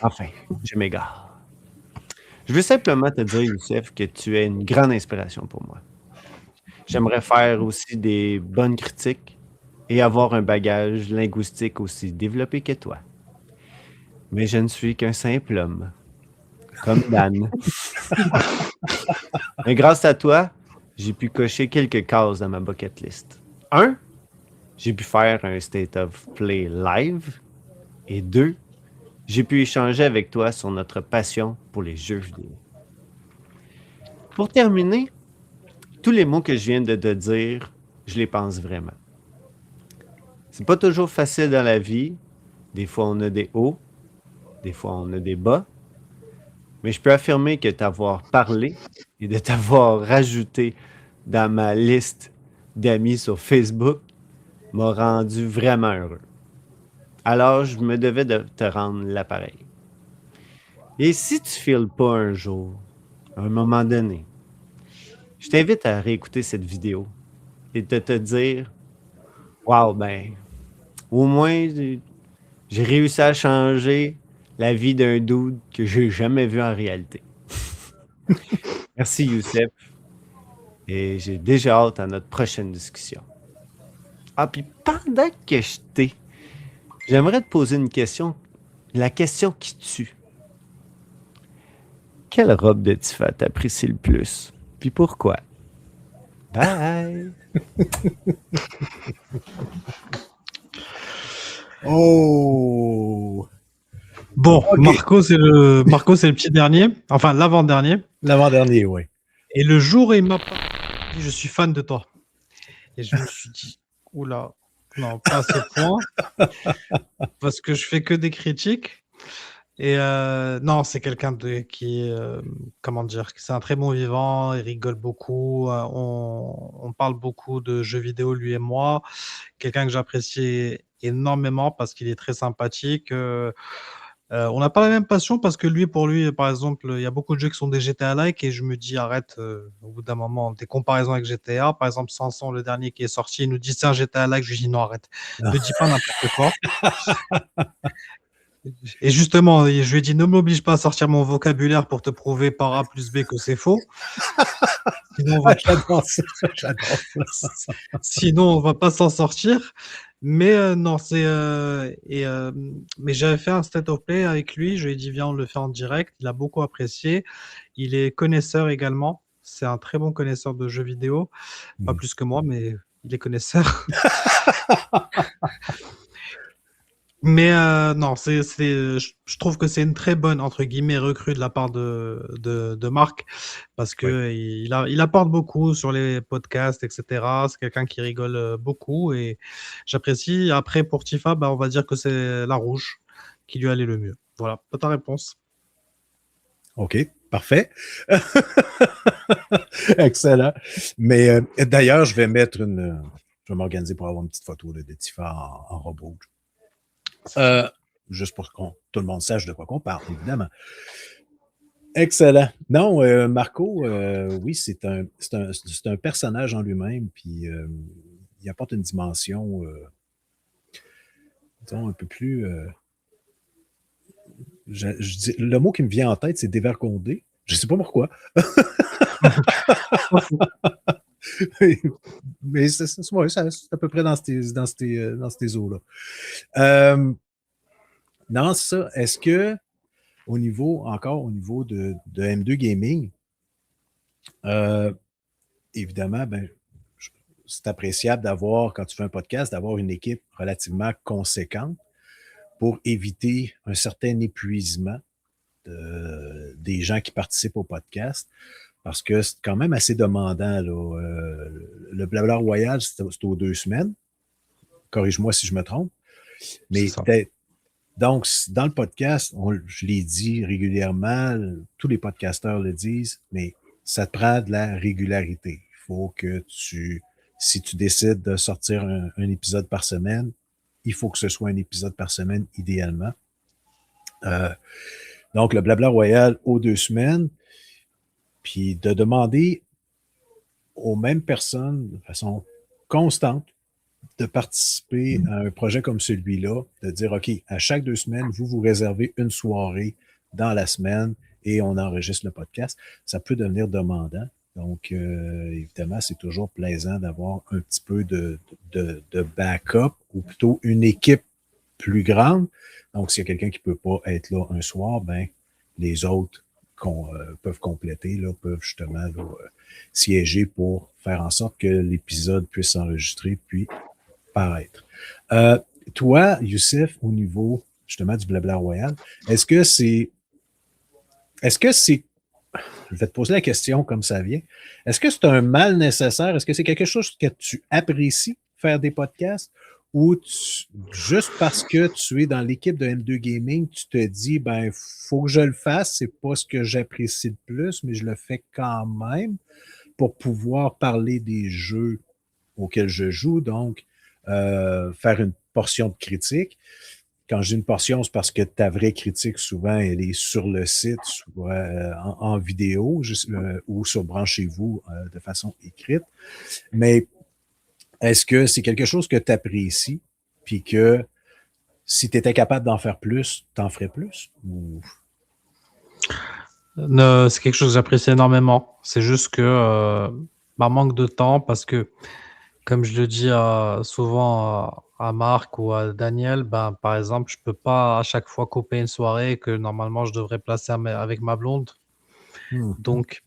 Enfin, je m'égare. Je veux simplement te dire, Youssef, que tu es une grande inspiration pour moi. J'aimerais faire aussi des bonnes critiques et avoir un bagage linguistique aussi développé que toi. Mais je ne suis qu'un simple homme, comme Dan. Mais grâce à toi, j'ai pu cocher quelques cases dans ma bucket list. 1, j'ai pu faire un State of Play live. Et 2, j'ai pu échanger avec toi sur notre passion pour les jeux vidéo. Pour terminer, tous les mots que je viens de te dire, je les pense vraiment. C'est pas toujours facile dans la vie. Des fois, on a des hauts. Des fois, on a des bas. Mais je peux affirmer que t'avoir parlé et de t'avoir rajouté dans ma liste d'amis sur Facebook m'a rendu vraiment heureux. Alors, je me devais de te rendre l'appareil. Et si tu files pas un jour, à un moment donné, je t'invite à réécouter cette vidéo et de te dire « Wow, ben, au moins, j'ai réussi à changer la vie d'un dude que j'ai jamais vu en réalité. » Merci, Youssef. Et j'ai déjà hâte à notre prochaine discussion. Ah, puis pendant que je t'ai, j'aimerais te poser une question. La question qui tue. Quelle robe de Tifa t'apprécies le plus? Puis pourquoi? Bye! Oh! Bon, Ok. Marco, c'est le petit dernier, enfin l'avant-dernier. L'avant-dernier, oui. Et le jour où il m'a dit je suis fan de toi. Et je me suis dit, oula, non, pas à ce point, parce que je fais que des critiques. Et non, c'est quelqu'un qui est, comment dire, c'est un très bon vivant, il rigole beaucoup, on parle beaucoup de jeux vidéo, lui et moi. Quelqu'un que j'apprécie énormément parce qu'il est très sympathique. On n'a pas la même passion parce que lui, pour lui, par exemple, il y a beaucoup de jeux qui sont des GTA-like et je me dis arrête, au bout d'un moment, des comparaisons avec GTA. Par exemple, Samson, le dernier qui est sorti, il nous dit c'est un GTA-like. Je lui dis non, arrête, ne dis pas n'importe quoi. Et justement, je lui ai dit ne m'oblige pas à sortir mon vocabulaire pour te prouver par A plus B que c'est faux. Sinon, on va, J'adore ça. J'adore ça. sinon, on va pas s'en sortir. Mais non, mais j'avais fait un state of play avec lui. Je lui ai dit viens, on le fait en direct. Il a beaucoup apprécié. Il est connaisseur également. C'est un très bon connaisseur de jeux vidéo. Pas plus que moi, mais il est connaisseur. Mais non, je trouve que c'est une très bonne, entre guillemets, recrue de la part de Marc, parce que il apporte beaucoup sur les podcasts, etc. C'est quelqu'un qui rigole beaucoup et j'apprécie. Après, pour Tifa, on va dire que c'est la rouge qui lui allait le mieux. Voilà, pas ta réponse. OK, parfait. Excellent. Mais d'ailleurs, je vais m'organiser pour avoir une petite photo là, de Tifa en robot. Juste pour que tout le monde sache de quoi qu'on parle, évidemment. Excellent. Non, Marco, oui, c'est un personnage en lui-même, puis il apporte une dimension, disons, un peu plus... le mot qui me vient en tête, c'est dévergondé. Je ne sais pas pourquoi. Mais c'est à peu près dans ces eaux-là. Non, ça, est-ce que au niveau de M2 Gaming, évidemment, c'est appréciable d'avoir, quand tu fais un podcast, d'avoir une équipe relativement conséquente pour éviter un certain épuisement des gens qui participent au podcast, parce que c'est quand même assez demandant, là. Le Blabla Royal, c'est aux 2 semaines. Corrige-moi si je me trompe. Mais donc, dans le podcast, je l'ai dit régulièrement, tous les podcasteurs le disent, mais ça te prend de la régularité. Il faut que si tu décides de sortir un épisode par semaine, il faut que ce soit un épisode par semaine, idéalement. Donc, le Blabla Royal aux 2 semaines, puis de demander aux mêmes personnes de façon constante de participer à un projet comme celui-là, de dire, OK, à chaque 2 semaines, vous réservez une soirée dans la semaine et on enregistre le podcast. Ça peut devenir demandant. Donc, évidemment, c'est toujours plaisant d'avoir un petit peu de backup ou plutôt une équipe plus grande. Donc, s'il y a quelqu'un qui ne peut pas être là un soir, les autres peuvent compléter, là, peuvent justement siéger pour faire en sorte que l'épisode puisse s'enregistrer puis paraître. Toi, Youssef, au niveau justement du Blabla Royal, est-ce que c'est... Je vais te poser la question comme ça vient. Est-ce que c'est un mal nécessaire? Est-ce que c'est quelque chose que tu apprécies, faire des podcasts? Ou juste parce que tu es dans l'équipe de M2 Gaming, tu te dis, faut que je le fasse, c'est pas ce que j'apprécie le plus, mais je le fais quand même pour pouvoir parler des jeux auxquels je joue, donc faire une portion de critique. Quand je dis une portion, c'est parce que ta vraie critique, souvent, elle est sur le site, soit en vidéo ou sur Branchez-vous de façon écrite. Mais est-ce que c'est quelque chose que tu apprécies, puis que si tu étais capable d'en faire plus, tu en ferais plus? Ou... C'est quelque chose que j'apprécie énormément. C'est juste que manque de temps parce que, comme je le dis souvent à Marc ou à Daniel, par exemple, je peux pas à chaque fois couper une soirée que normalement je devrais placer avec ma blonde. Donc,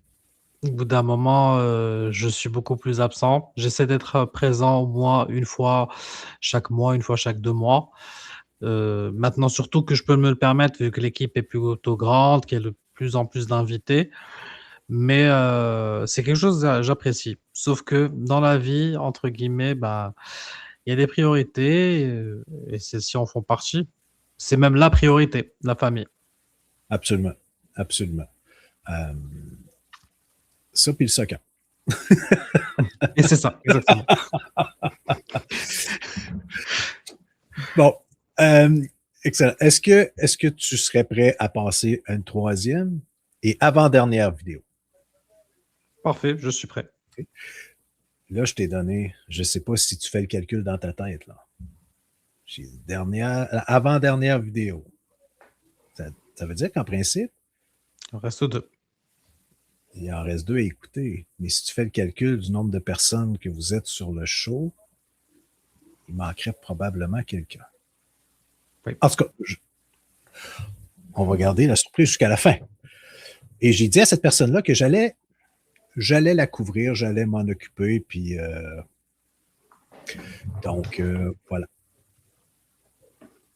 Au bout d'un moment, je suis beaucoup plus absent. J'essaie d'être présent au moins une fois chaque mois, une fois chaque 2 mois. Maintenant surtout que je peux me le permettre vu que l'équipe est plutôt grande, qu'il y a de plus en plus d'invités. Mais c'est quelque chose j'apprécie. Sauf que dans la vie, entre guillemets, bah, il y a des priorités, et celles-ci en font partie. C'est même la priorité, la famille. Absolument. Absolument. Ça, puis le soccer. Et c'est ça, exactement. Bon, excellent. Est-ce que tu serais prêt à passer à une troisième et avant-dernière vidéo? Parfait, je suis prêt. Là, je t'ai donné, je ne sais pas si tu fais le calcul dans ta tête, là. J'ai avant-dernière vidéo. Ça veut dire qu'en principe, Il en reste 2. il en reste 2 à écouter. Mais si tu fais le calcul du nombre de personnes que vous êtes sur le show, il manquerait probablement quelqu'un. Oui. En tout cas, on va garder la surprise jusqu'à la fin. Et j'ai dit à cette personne-là que j'allais la couvrir, j'allais m'en occuper, puis donc voilà.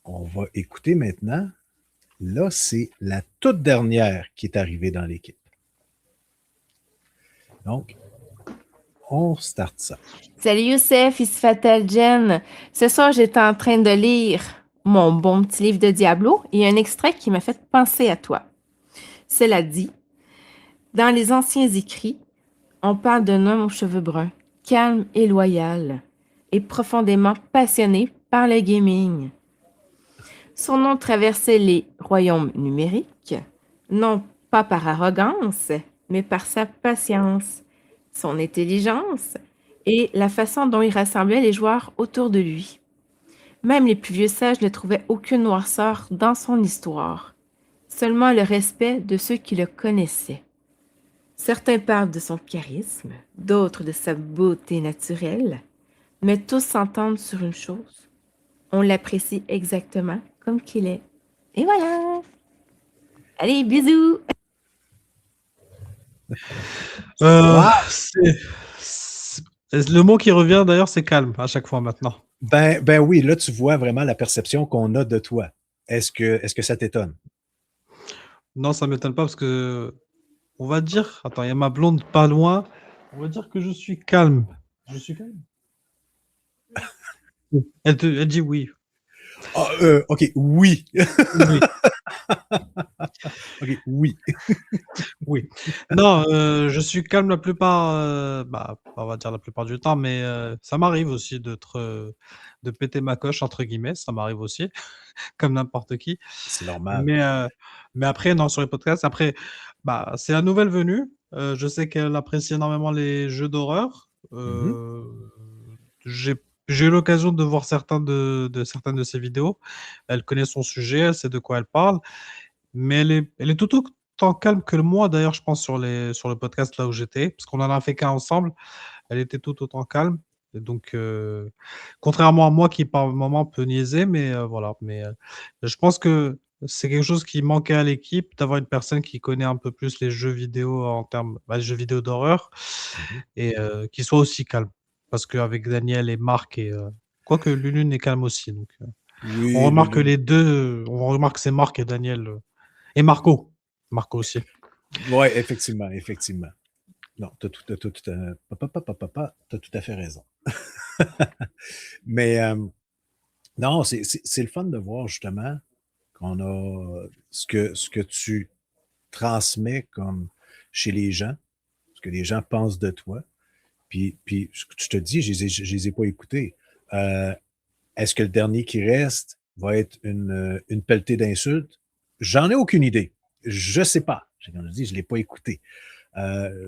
On va écouter maintenant. Là, c'est la toute dernière qui est arrivée dans l'équipe. Donc, on start ça. Salut Youssef, ici Fatal Jen. Ce soir, j'étais en train de lire mon bon petit livre de Diablo et un extrait qui m'a fait penser à toi. Cela dit, dans les anciens écrits, on parle d'un homme aux cheveux bruns, calme et loyal, et profondément passionné par le gaming. Son nom traversait les royaumes numériques, non pas par arrogance, mais par sa patience, son intelligence et la façon dont il rassemblait les joueurs autour de lui. Même les plus vieux sages ne trouvaient aucune noirceur dans son histoire, seulement le respect de ceux qui le connaissaient. Certains parlent de son charisme, d'autres de sa beauté naturelle, mais tous s'entendent sur une chose. On l'apprécie exactement comme qu'il est. Et voilà! Allez, bisous! Le mot qui revient d'ailleurs, c'est calme à chaque fois maintenant. Ben oui, là, tu vois vraiment la perception qu'on a de toi. Est-ce que ça t'étonne? Non, ça m'étonne pas parce que, on va dire, attends, il y a ma blonde pas loin, on va dire que je suis calme. Je suis calme. Elle dit oui. Ah, OK, oui. Oui. OK, oui. Oui. Non, je suis calme la plupart, bah, on va dire la plupart du temps, mais ça m'arrive aussi de péter ma coche entre guillemets, ça m'arrive aussi, comme n'importe qui. C'est normal. Mais après, non, sur les podcasts, après, bah, c'est la nouvelle venue. Je sais qu'elle apprécie énormément les jeux d'horreur. J'ai eu l'occasion de voir certaines de ses vidéos. Elle connaît son sujet, elle sait de quoi elle parle, mais elle est tout autant calme que moi, d'ailleurs, je pense, sur le podcast là où j'étais, parce qu'on en a fait qu'un ensemble. Elle était tout autant calme. Et donc, contrairement à moi qui par moment peut niaiser, mais voilà. Mais je pense que c'est quelque chose qui manquait à l'équipe, d'avoir une personne qui connaît un peu plus les jeux vidéo en termes, bah, jeux vidéo d'horreur, et qui soit aussi calme. Parce qu'avec Daniel et Marc, et quoique Lulune est calme aussi. Donc, Oui, on remarque que les deux, on remarque que c'est Marc et Daniel, et Marco. Marco aussi. Oui, effectivement. Non, t'as tout à fait raison. Mais non, c'est le fun de voir justement qu'on a ce que tu transmets comme chez les gens, ce que les gens pensent de toi. Puis je te dis, je les ai pas écoutés. Est-ce que le dernier qui reste va être une pelletée d'insultes? J'en ai aucune idée. Je sais pas. Comme je dis, je l'ai pas écouté.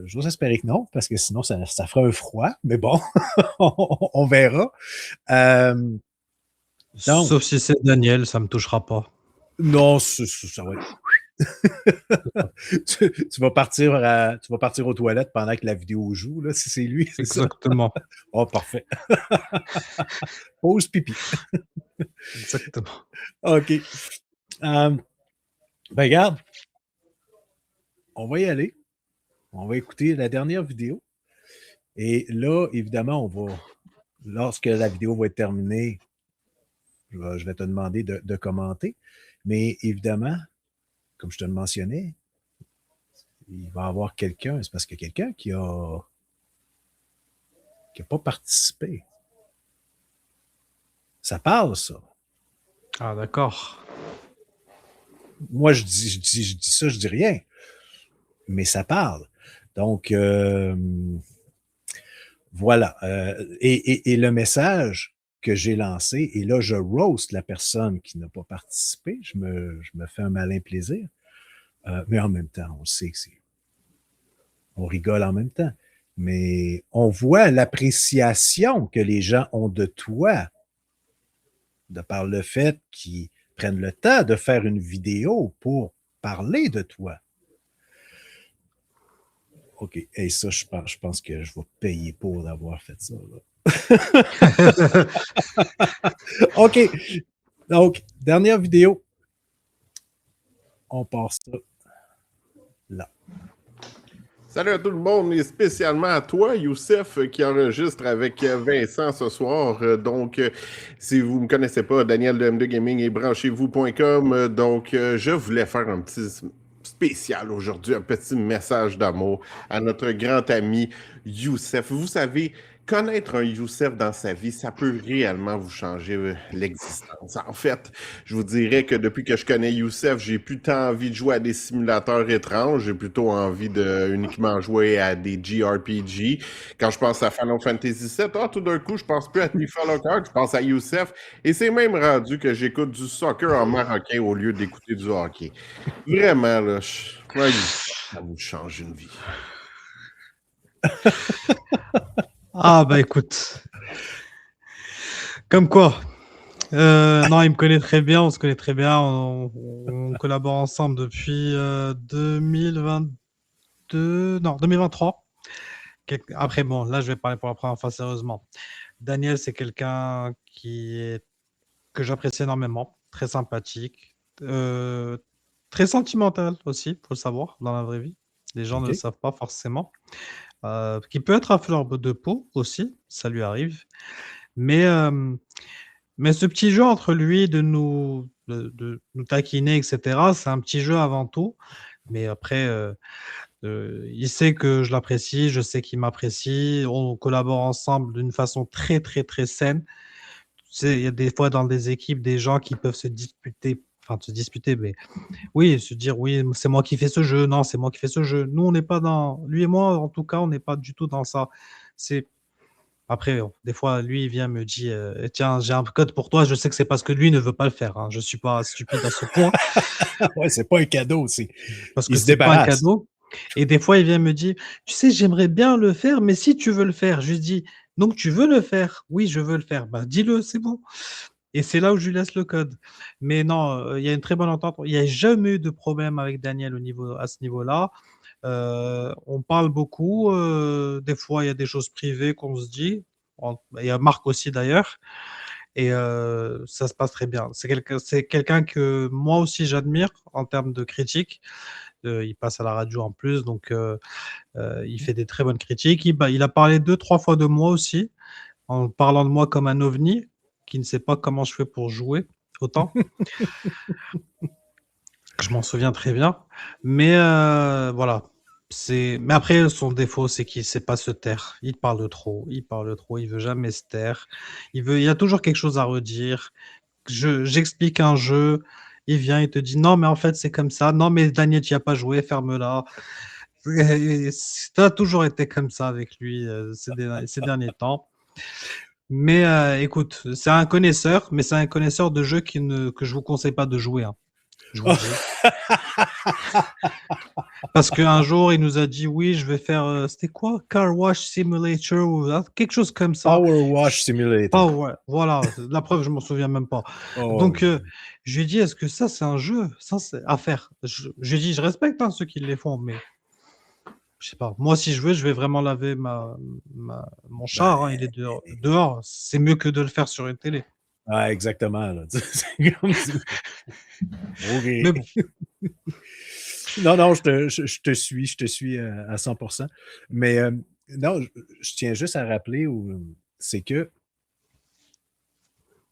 J'ose espérer que non, parce que sinon, ça fera un froid. Mais bon, on verra. Donc, Sauf si c'est Daniel, ça me touchera pas. non, ça va être... tu vas partir aux toilettes pendant que la vidéo joue, là, si c'est lui. C'est Exactement. Ça? Oh, parfait. Pause pipi. Exactement. OK. Ben, regarde, on va y aller. On va écouter la dernière vidéo. Et là, évidemment, lorsque la vidéo va être terminée, je vais te demander de commenter. Mais évidemment, comme je te le mentionnais, il va y avoir quelqu'un, c'est parce qu'il y a quelqu'un qui a pas participé. Ça parle, ça. Ah, d'accord. Moi, je dis ça, je dis rien. Mais ça parle. Donc, voilà. Et le message que j'ai lancé, et là, je roast la personne qui n'a pas participé. Je me fais un malin plaisir. Mais en même temps, on sait que on rigole en même temps. Mais on voit l'appréciation que les gens ont de toi, de par le fait qu'ils prennent le temps de faire une vidéo pour parler de toi. OK. Et ça, je pense que je vais payer pour d'avoir fait ça. Là. OK. Donc, dernière vidéo. On passe ça là. Salut à tout le monde et spécialement à toi, Youssef, qui enregistre avec Vincent ce soir. Donc, si vous ne me connaissez pas, Daniel de M2 Gaming et branchez-vous.com. Donc, je voulais faire un petit spécial aujourd'hui, un petit message d'amour à notre grand ami Youssef. Vous savez, connaître un Youssef dans sa vie, ça peut réellement vous changer l'existence. En fait, je vous dirais que depuis que je connais Youssef, j'ai plus tant envie de jouer à des simulateurs étranges, j'ai plutôt envie de uniquement jouer à des JRPG. Quand je pense à Final Fantasy VII, tout d'un coup, je pense plus à Tifa Lockhart, je pense à Youssef, et c'est même rendu que j'écoute du soccer en marocain au lieu d'écouter du hockey. Vraiment, là, ça vous change une vie. Ah, bah écoute. Comme quoi. Non, il me connaît très bien, on se connaît très bien. On collabore ensemble depuis 2022, non, 2023. Après, bon, là, je vais parler pour la première fois sérieusement. Daniel, c'est quelqu'un que j'apprécie énormément, très sympathique, très sentimental aussi, faut le savoir, dans la vraie vie. Les gens ne le savent pas forcément. Qui peut être à fleur de peau aussi, ça lui arrive. Mais ce petit jeu entre lui de nous taquiner, etc., c'est un petit jeu avant tout. Mais après, il sait que je l'apprécie, je sais qu'il m'apprécie. On collabore ensemble d'une façon très, très, très saine. Tu sais, il y a des fois dans des équipes des gens qui peuvent se disputer, mais oui, se dire oui, c'est moi qui fais ce jeu, non, c'est moi qui fais ce jeu. Nous, on n'est pas dans. Lui et moi, en tout cas, on n'est pas du tout dans ça. Après, des fois, lui, il vient me dit tiens, j'ai un code pour toi. Je sais que c'est parce que lui ne veut pas le faire. Hein. Je suis pas stupide à ce point. Ouais, c'est pas un cadeau, parce que c'est pas un cadeau. Et des fois, il vient me dire tu sais, j'aimerais bien le faire, mais si tu veux le faire, je lui dis donc tu veux le faire? Oui, je veux le faire. Bah, dis-le, c'est bon. Et c'est là où je lui laisse le code. Mais non, il y a une très bonne entente. Il n'y a jamais eu de problème avec Daniel à ce niveau-là. On parle beaucoup. Des fois, il y a des choses privées qu'on se dit. Il y a Marc aussi d'ailleurs. Et ça se passe très bien. C'est quelqu'un que moi aussi j'admire en termes de critique. Il passe à la radio en plus, donc il fait des très bonnes critiques. Il a parlé 2-3 fois de moi aussi, en parlant de moi comme un ovni qui ne sait pas comment je fais pour jouer autant. Je m'en souviens très bien. Mais voilà. Mais après, son défaut, c'est qu'il ne sait pas se taire. Il parle trop. Il veut jamais se taire. Il y a toujours quelque chose à redire. J'explique un jeu. Il vient, il te dit non, mais en fait, c'est comme ça. Non, mais Daniel, tu n'y as pas joué, ferme-la. Ça a toujours été comme ça avec lui ces derniers temps. Mais écoute, c'est un connaisseur, mais c'est un connaisseur de jeux que je vous conseille pas de jouer. Hein. Je vous le dis. Parce qu'un jour, il nous a dit oui, je vais faire. C'était quoi? Car Wash Simulator ou quelque chose comme ça. Power Wash Simulator. Ouais, voilà. La preuve, je m'en souviens même pas. Donc, je lui ai dit est-ce que ça, c'est un jeu? Ça, c'est à faire. Je lui ai dit je respecte ceux qui les font, mais. Je sais pas. Moi, si je veux, je vais vraiment laver mon char. Hein, il est dehors. C'est mieux que de le faire sur une télé. Ah, exactement. Là. C'est comme... OK. Mais bon. Non, je te suis à 100%. Mais non, je tiens juste à rappeler, c'est que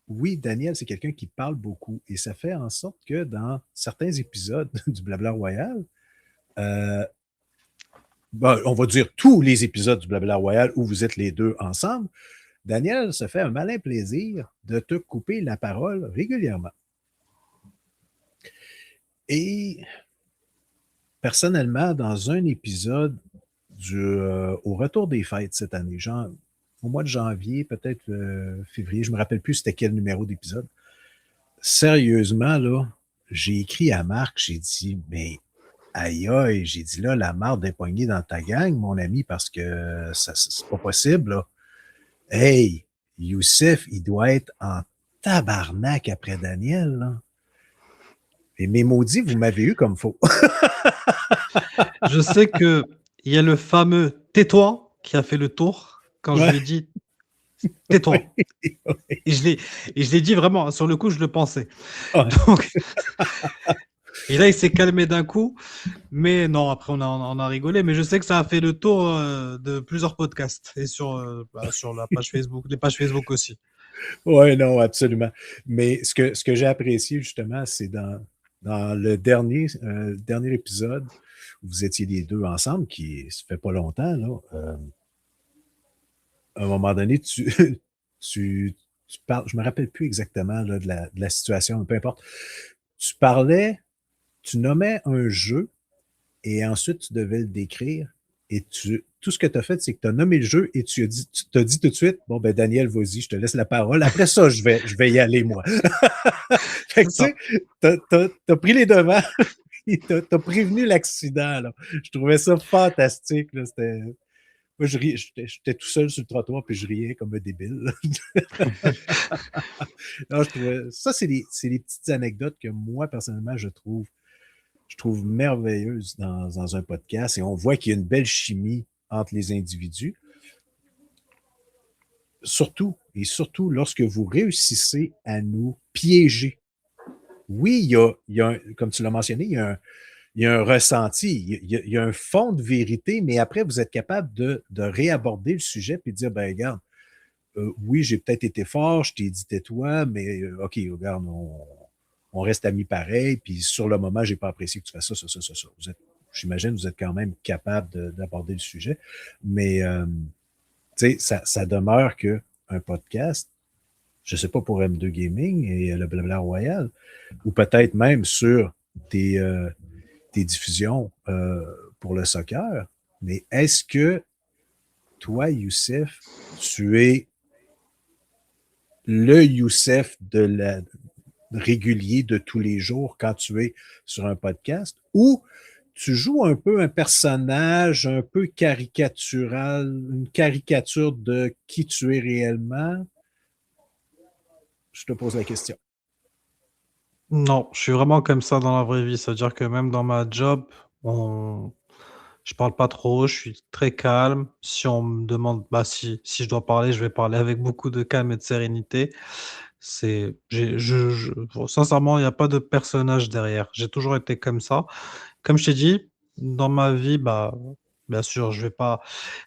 oui, Daniel, c'est quelqu'un qui parle beaucoup et ça fait en sorte que dans certains épisodes du Blabla Royal, on va dire tous les épisodes du Blabla Royal où vous êtes les deux ensemble, Daniel se fait un malin plaisir de te couper la parole régulièrement. Et personnellement, dans un épisode au retour des fêtes cette année, genre au mois de janvier, peut-être février, je ne me rappelle plus c'était quel numéro d'épisode. Sérieusement, là, j'ai écrit à Marc, j'ai dit, mais aïe aïe, j'ai dit là, la marde est poignée dans ta gang, mon ami, parce que c'est pas possible, là. Hey, Youssef, il doit être en tabarnak après Daniel, là. Et mes maudits, vous m'avez eu comme faux. Je sais qu'il y a le fameux tais-toi qui a fait le tour quand je lui ai dit tais-toi. Et je l'ai dit vraiment, sur le coup, je le pensais. Ouais. Donc, et là, il s'est calmé d'un coup. Mais non, après, on a rigolé. Mais je sais que ça a fait le tour de plusieurs podcasts et sur la page Facebook, les pages Facebook aussi. Oui, non, absolument. Mais ce que j'ai apprécié, justement, c'est dans le dernier épisode où vous étiez les deux ensemble, qui se fait pas longtemps, là. À un moment donné, tu parles, je me rappelle plus exactement là, de la situation, peu importe. Tu nommais un jeu et ensuite tu devais le décrire. Et tout ce que tu as fait, c'est que tu as nommé le jeu et tu t'as dit tout de suite, bon, ben Daniel, vas-y, je te laisse la parole. Après ça, je vais y aller, moi. Fait que, tu sais, t'as pris les devants et t'as prévenu l'accident, là. Je trouvais ça fantastique, là. Moi, j'étais tout seul sur le trottoir puis je riais comme un débile. Non, ça, c'est les petites anecdotes que moi, personnellement, je trouve merveilleuse dans un podcast et on voit qu'il y a une belle chimie entre les individus. Surtout lorsque vous réussissez à nous piéger. Oui, il y a comme tu l'as mentionné, il y a un ressenti, il y a un fond de vérité, mais après, vous êtes capable de réaborder le sujet et de dire, ben regarde, oui, j'ai peut-être été fort, je t'ai dit tais-toi, mais OK, regarde, on reste amis pareil, puis sur le moment, j'ai pas apprécié que tu fasses ça. J'imagine que vous êtes quand même capable d'aborder le sujet, mais tu sais, ça demeure qu'un podcast, je sais pas pour M2 Gaming et le Blabla Royal, ou peut-être même sur tes diffusions pour le soccer, mais est-ce que toi, Youssef, tu es le Youssef régulier de tous les jours quand tu es sur un podcast, ou tu joues un peu un personnage un peu caricatural, une caricature de qui tu es réellement? Je te pose la question. Non, je suis vraiment comme ça dans la vraie vie. C'est-à-dire que même dans ma job, je parle pas trop, je suis très calme. Si on me demande, si je dois parler, je vais parler avec beaucoup de calme et de sérénité. Bon, sincèrement, il n'y a pas de personnage derrière. J'ai toujours été comme ça. Comme je t'ai dit, dans ma vie, bien sûr, je vais pas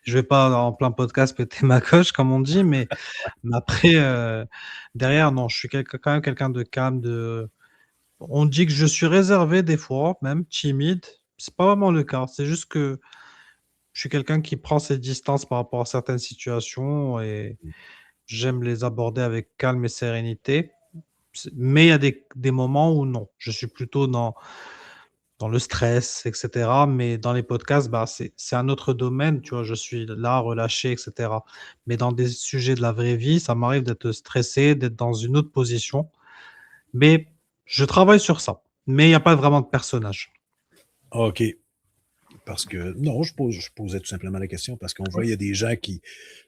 en plein podcast péter ma coche, comme on dit, mais après, derrière, non, je suis quand même quelqu'un de calme, on dit que je suis réservé des fois, même timide. C'est pas vraiment le cas. C'est juste que je suis quelqu'un qui prend ses distances par rapport à certaines situations et j'aime les aborder avec calme et sérénité. Mais il y a des moments où non. Je suis plutôt dans le stress, et cetera. Mais dans les podcasts, c'est un autre domaine, tu vois? Je suis là, relâché, et cetera. Mais dans des sujets de la vraie vie, ça m'arrive d'être stressé, d'être dans une autre position. Mais je travaille sur ça. Mais il y a pas vraiment de personnage. OK. Parce que, non, je posais tout simplement la question parce qu'on voit, il y a des gens qui,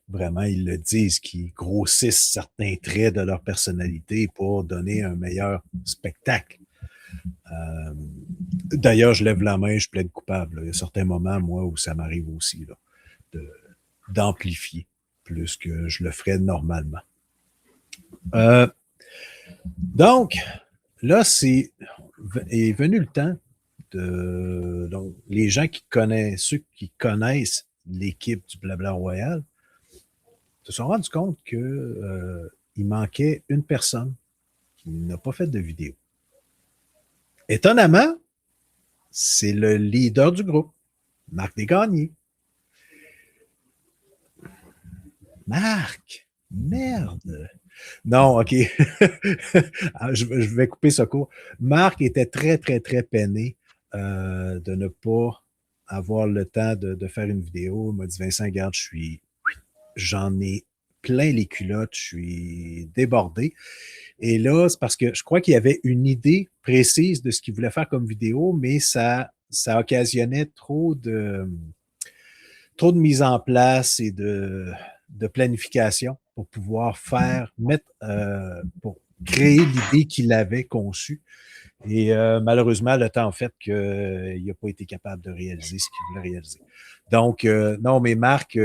vraiment, ils le disent, qui grossissent certains traits de leur personnalité pour donner un meilleur spectacle. D'ailleurs, je lève la main, je plaide coupable. Il y a certains moments, moi, où ça m'arrive aussi là, d'amplifier plus que je le ferais normalement. Donc, là, est venu le temps Donc, ceux qui connaissent l'équipe du Blabla Royal se sont rendus compte que il manquait une personne qui n'a pas fait de vidéo. Étonnamment, c'est le leader du groupe, Marc Desgagnés. Marc, merde. Non, OK. je vais couper ce court. Marc était très, très, très peiné de ne pas avoir le temps de faire une vidéo. Il m'a dit, Vincent, regarde, j'en ai plein les culottes, je suis débordé. Et là, c'est parce que je crois qu'il y avait une idée précise de ce qu'il voulait faire comme vidéo, mais ça occasionnait trop de mise en place et de planification pour pouvoir pour créer l'idée qu'il avait conçue. Et malheureusement, le temps a fait qu'il n'a pas été capable de réaliser ce qu'il voulait réaliser. Donc, non, mais Marc,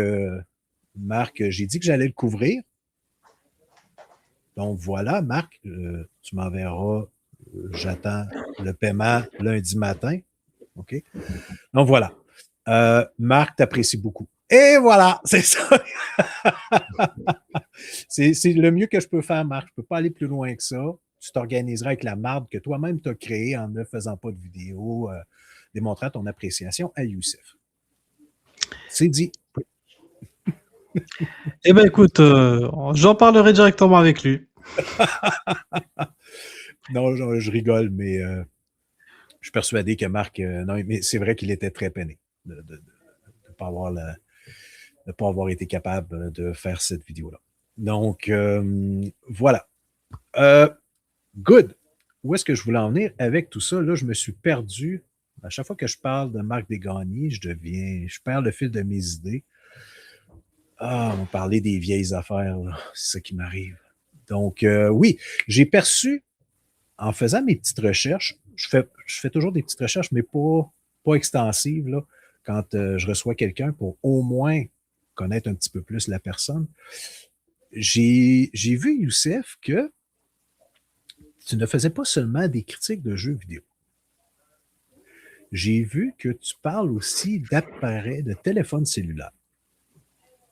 j'ai dit que j'allais le couvrir. Donc voilà, Marc, tu m'enverras, j'attends le paiement lundi matin. OK? Donc voilà. Marc t'apprécie beaucoup. Et voilà, c'est ça. c'est le mieux que je peux faire, Marc. Je ne peux pas aller plus loin que ça. Tu t'organiseras avec la marde que toi-même tu as créée en ne faisant pas de vidéo, démontrant ton appréciation à Youssef. C'est dit. Eh bien, écoute, j'en parlerai directement avec lui. Non, je rigole, mais je suis persuadé que Marc, non, mais c'est vrai qu'il était très peiné de ne pas avoir été capable de faire cette vidéo-là. Donc, voilà. Good. Où est-ce que je voulais en venir avec tout ça? Là, je me suis perdu. À chaque fois que je parle de Marc Desgagnés, je perds le fil de mes idées. Ah, on parlait des vieilles affaires, là. C'est ça qui m'arrive. Donc, oui, j'ai perçu, en faisant mes petites recherches, je fais toujours des petites recherches, mais pas extensives, là, quand je reçois quelqu'un pour au moins connaître un petit peu plus la personne. J'ai vu, Youssef, que tu ne faisais pas seulement des critiques de jeux vidéo. J'ai vu que tu parles aussi d'appareils, de téléphones cellulaires.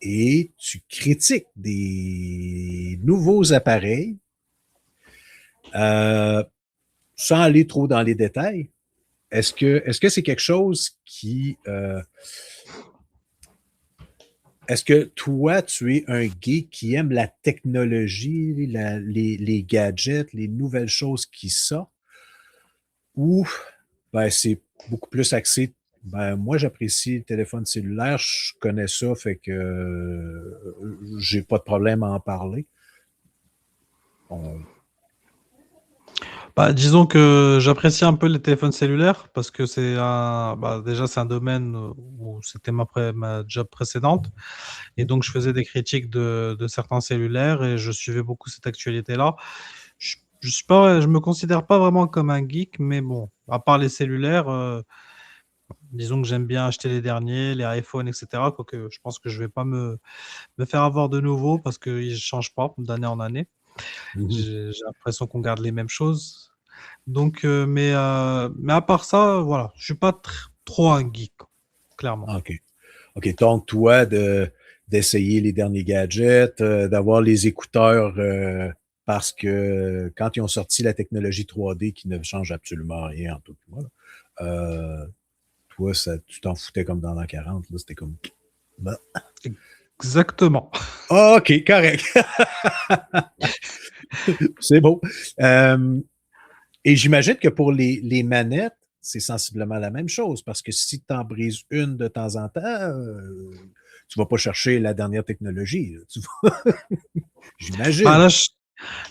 Et tu critiques des nouveaux appareils sans aller trop dans les détails. Est-ce que c'est quelque chose qui... est-ce que toi, tu es un geek qui aime la technologie, les gadgets, les nouvelles choses qui sortent? Ou c'est beaucoup plus axé... moi, j'apprécie le téléphone cellulaire, je connais ça, fait que j'ai pas de problème à en parler. Disons que j'apprécie un peu les téléphones cellulaires parce que déjà c'est un domaine où c'était ma job précédente et donc je faisais des critiques de certains cellulaires et je suivais beaucoup cette actualité-là. Je me considère pas vraiment comme un geek, mais bon, à part les cellulaires, disons que j'aime bien acheter les derniers, les iPhones, etc. Quoique je pense que je vais pas me faire avoir de nouveau parce qu'ils ne changent pas d'année en année. J'ai l'impression qu'on garde les mêmes choses. Donc, mais à part ça, voilà, je suis pas trop un geek, clairement. OK. Donc, toi, d'essayer les derniers gadgets, d'avoir les écouteurs, parce que quand ils ont sorti la technologie 3D qui ne change absolument rien en tout cas, toi, tu t'en foutais comme dans l'an 40, là, c'était comme... Ben. Exactement. OK, correct. C'est beau. Et j'imagine que pour les manettes, c'est sensiblement la même chose, parce que si tu en brises une de temps en temps, tu vas pas chercher la dernière technologie. J'imagine.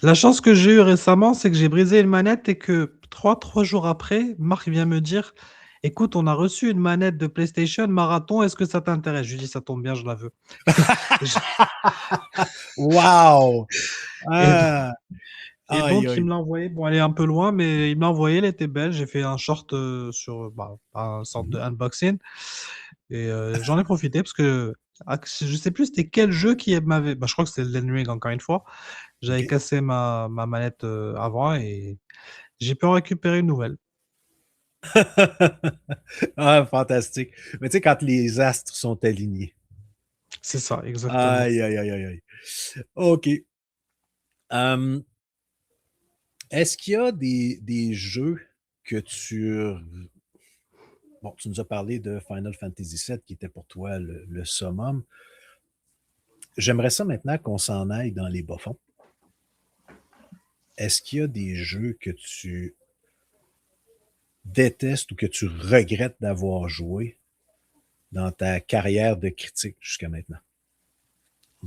La chance que j'ai eue récemment, c'est que j'ai brisé une manette et que trois jours après, Marc vient me dire « Écoute, on a reçu une manette de PlayStation Marathon, est-ce que ça t'intéresse ?» Je lui dis « Ça tombe bien, je la veux. » Wow! Et donc, il me l'a envoyé. Bon, elle est un peu loin, mais il me l'a envoyé, elle était belle. J'ai fait un short sur une sorte de unboxing. Et j'en ai profité parce que je sais plus c'était quel jeu qui m'avait... je crois que c'était Elden Ring, encore une fois. J'avais cassé ma manette avant et j'ai pu en récupérer une nouvelle. Ah, fantastique. Mais tu sais, quand les astres sont alignés. C'est ça, exactement. Aïe, aïe, aïe, aïe, aïe. OK. Hum, est-ce qu'il y a des jeux que Bon, tu nous as parlé de Final Fantasy VII qui était pour toi le summum. J'aimerais ça maintenant qu'on s'en aille dans les bas-fonds. Est-ce qu'il y a des jeux que tu détestes ou que tu regrettes d'avoir joué dans ta carrière de critique jusqu'à maintenant?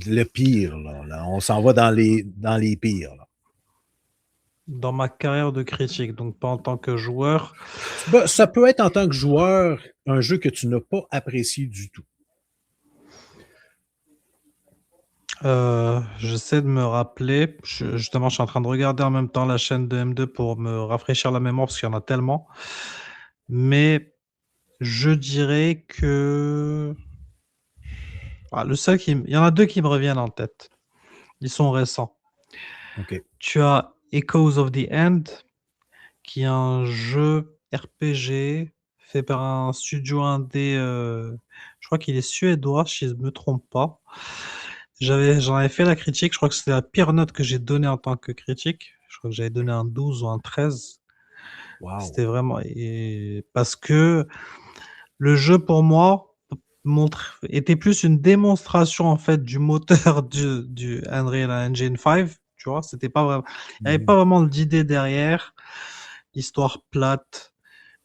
Le pire, là, on s'en va dans les pires. Là. Dans ma carrière de critique, donc pas en tant que joueur. Ça peut être en tant que joueur un jeu que tu n'as pas apprécié du tout. J'essaie de me rappeler. Justement, je suis en train de regarder en même temps la chaîne de M2 pour me rafraîchir la mémoire parce qu'il y en a tellement. Mais je dirais que il y en a deux qui me reviennent en tête. Ils sont récents. OK. Tu as Echoes of the End, qui est un jeu RPG fait par un studio indé, je crois qu'il est suédois, si je ne me trompe pas. J'en avais fait la critique, je crois que c'était la pire note que j'ai donnée en tant que critique. Je crois que j'avais donné un 12 ou un 13. Wow. C'était vraiment parce que le jeu pour moi était plus une démonstration en fait du moteur du Unreal Engine 5, tu vois, c'était pas vraiment, il n'y avait pas vraiment d'idée derrière, histoire plate,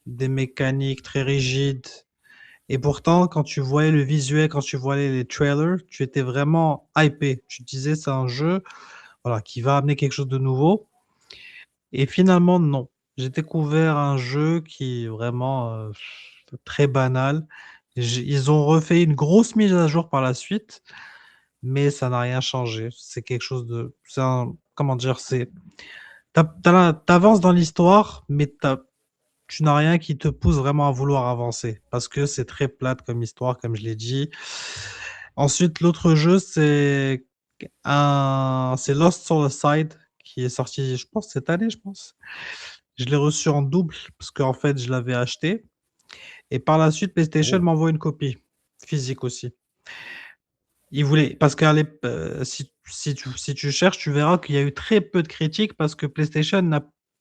des mécaniques très rigides. Et pourtant, quand tu voyais le visuel, quand tu voyais les trailers, tu étais vraiment hypé. Tu te disais, c'est un jeu, voilà, qui va amener quelque chose de nouveau. Et finalement, non. J'ai découvert un jeu qui est vraiment très banal. Ils ont refait une grosse mise à jour par la suite, mais ça n'a rien changé. C'est quelque chose de, comment dire, t'avances dans l'histoire, mais tu n'as rien qui te pousse vraiment à vouloir avancer parce que c'est très plate comme histoire, comme je l'ai dit. Ensuite, l'autre jeu, c'est Lost Soul Aside qui est sorti, je pense, cette année, je pense. Je l'ai reçu en double parce qu'en fait, je l'avais acheté. Et par la suite, PlayStation m'envoie une copie physique aussi. Ils voulaient, parce que si tu cherches, tu verras qu'il y a eu très peu de critiques parce que PlayStation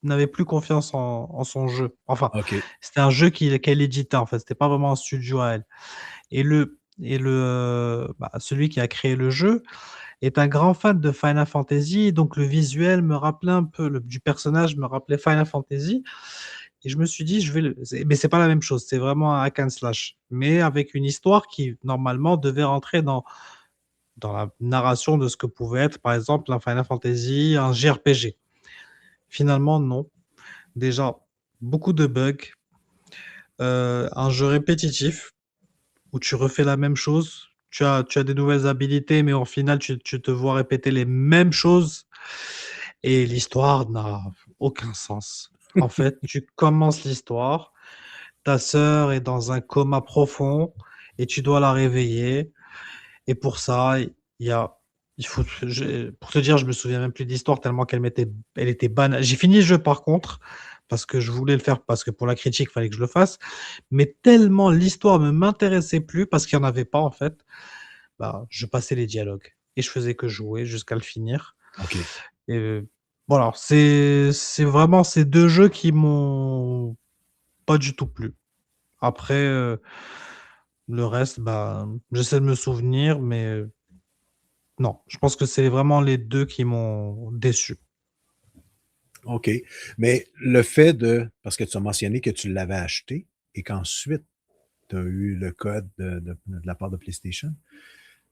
n'avait plus confiance en son jeu. Enfin, OK. c'était un jeu qu'elle éditait, en fait. C'était pas vraiment un studio à elle. Et celui qui a créé le jeu est un grand fan de Final Fantasy, donc le visuel me rappelait un peu, du personnage me rappelait Final Fantasy. Et je me suis dit, mais c'est pas la même chose, c'est vraiment un hack and slash, mais avec une histoire qui, normalement, devait rentrer dans la narration de ce que pouvait être, par exemple, un Final Fantasy, un JRPG. Finalement, non. Déjà, beaucoup de bugs, un jeu répétitif, où tu refais la même chose, tu as des nouvelles habilités, mais au final, tu te vois répéter les mêmes choses, et l'histoire n'a aucun sens. En fait, tu commences l'histoire, ta sœur est dans un coma profond, et tu dois la réveiller, et pour ça, pour te dire, je me souviens même plus de l'histoire tellement elle était banale. J'ai fini le jeu par contre, parce que je voulais le faire, parce que pour la critique, il fallait que je le fasse. Mais tellement l'histoire ne m'intéressait plus, parce qu'il n'y en avait pas en fait, je passais les dialogues. Et je faisais que jouer jusqu'à le finir. OK. Et voilà, c'est vraiment ces deux jeux qui m'ont pas du tout plu. Après, le reste, j'essaie de me souvenir, mais non, je pense que c'est vraiment les deux qui m'ont déçu. OK. Mais le fait parce que tu as mentionné que tu l'avais acheté et qu'ensuite, tu as eu le code de la part de PlayStation.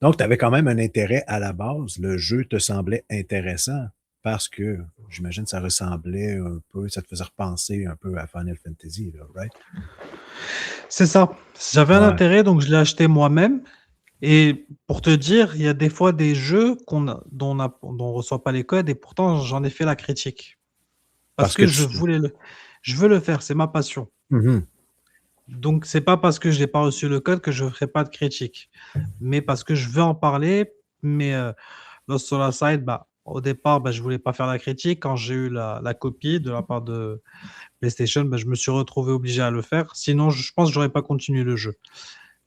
Donc, tu avais quand même un intérêt à la base. Le jeu te semblait intéressant parce que, j'imagine, ça ressemblait un peu, ça te faisait repenser un peu à Final Fantasy, là, right? C'est ça. J'avais un Ouais. intérêt, donc je l'ai acheté moi-même. Et pour te dire, il y a des fois des jeux dont on reçoit pas les codes et pourtant j'en ai fait la critique. Parce que je veux le faire, c'est ma passion. Mhm. Donc c'est pas parce que je n'ai pas reçu le code que je ne ferai pas de critique, mais parce que je veux en parler. Mais Lost Soul Aside, au départ, je voulais pas faire la critique. Quand j'ai eu la copie de la part de PlayStation, je me suis retrouvé obligé à le faire. Sinon, je pense que j'aurais pas continué le jeu.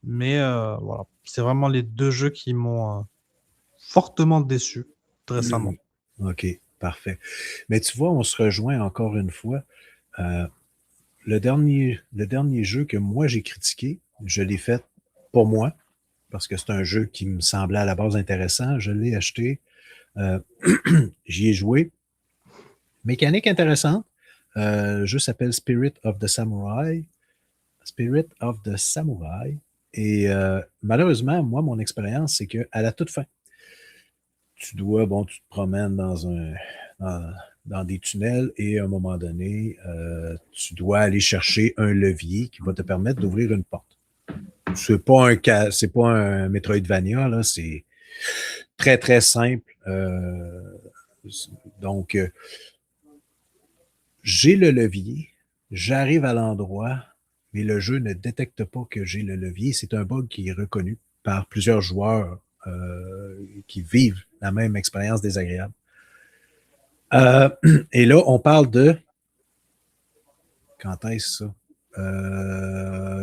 Mais voilà, c'est vraiment les 2 jeux qui m'ont, fortement déçu récemment. OK, parfait. Mais tu vois, on se rejoint encore une fois. Le dernier jeu que moi j'ai critiqué, je l'ai fait pour moi, parce que c'est un jeu qui me semblait à la base intéressant. Je l'ai acheté. J'y ai joué. Mécanique intéressante. Le jeu s'appelle Spirit of the Samurai. Spirit of the Samurai. Et malheureusement, moi, mon expérience, c'est qu'à la toute fin, tu te promènes dans des tunnels et à un moment donné, tu dois aller chercher un levier qui va te permettre d'ouvrir une porte. C'est pas un Metroidvania, là, c'est très, très simple. Donc, j'ai le levier, j'arrive à l'endroit, mais le jeu ne détecte pas que j'ai le levier. C'est un bug qui est reconnu par plusieurs joueurs qui vivent la même expérience désagréable. Et là, on parle de... Quand est-ce ça?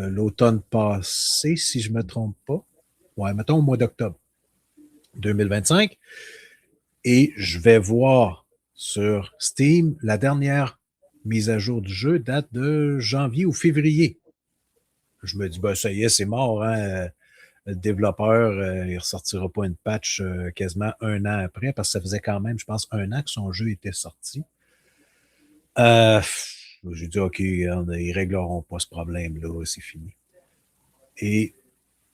L'automne passé, si je ne me trompe pas. Ouais, mettons au mois d'octobre 2025. Et je vais voir sur Steam, la dernière mise à jour du jeu date de janvier ou février. Je me dis, ça y est, c'est mort, hein? Le développeur, il ne ressortira pas une patch quasiment 1 an après, parce que ça faisait quand même, je pense, 1 an que son jeu était sorti. J'ai dit, OK, regarde, ils ne régleront pas ce problème-là, c'est fini. Et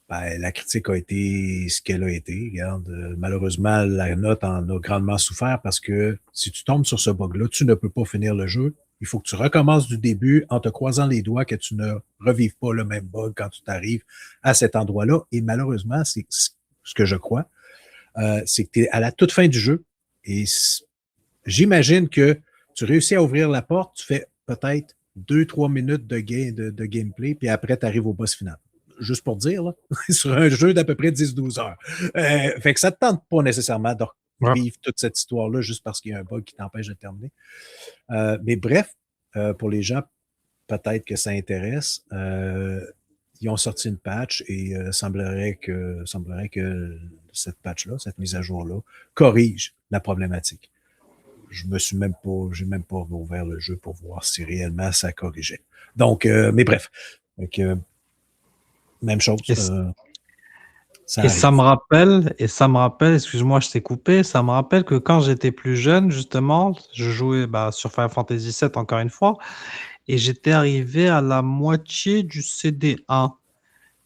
la critique a été ce qu'elle a été. Regarde, malheureusement, la note en a grandement souffert parce que si tu tombes sur ce bug-là, tu ne peux pas finir le jeu. Il faut que tu recommences du début en te croisant les doigts que tu ne revives pas le même bug quand tu t'arrives à cet endroit-là. Et malheureusement, c'est ce que je crois, c'est que tu es à la toute fin du jeu et j'imagine que tu réussis à ouvrir la porte, tu fais peut-être 2-3 minutes de gameplay, puis après, tu arrives au boss final. Juste pour dire, là, sur un jeu d'à peu près 10-12 heures. Fait que ça ne te tente pas nécessairement de vivre toute cette histoire-là juste parce qu'il y a un bug qui t'empêche de terminer. Mais bref, pour les gens, peut-être que ça intéresse. Ils ont sorti une patch et semblerait que cette patch-là, cette mise à jour-là, corrige la problématique. J'ai même pas ouvert le jeu pour voir si réellement ça corrigeait. Donc, mais bref. Donc, même chose. Ça me rappelle, excuse-moi, je t'ai coupé, ça me rappelle que quand j'étais plus jeune, justement, je jouais sur Final Fantasy VII encore une fois, et j'étais arrivé à la moitié du CD1,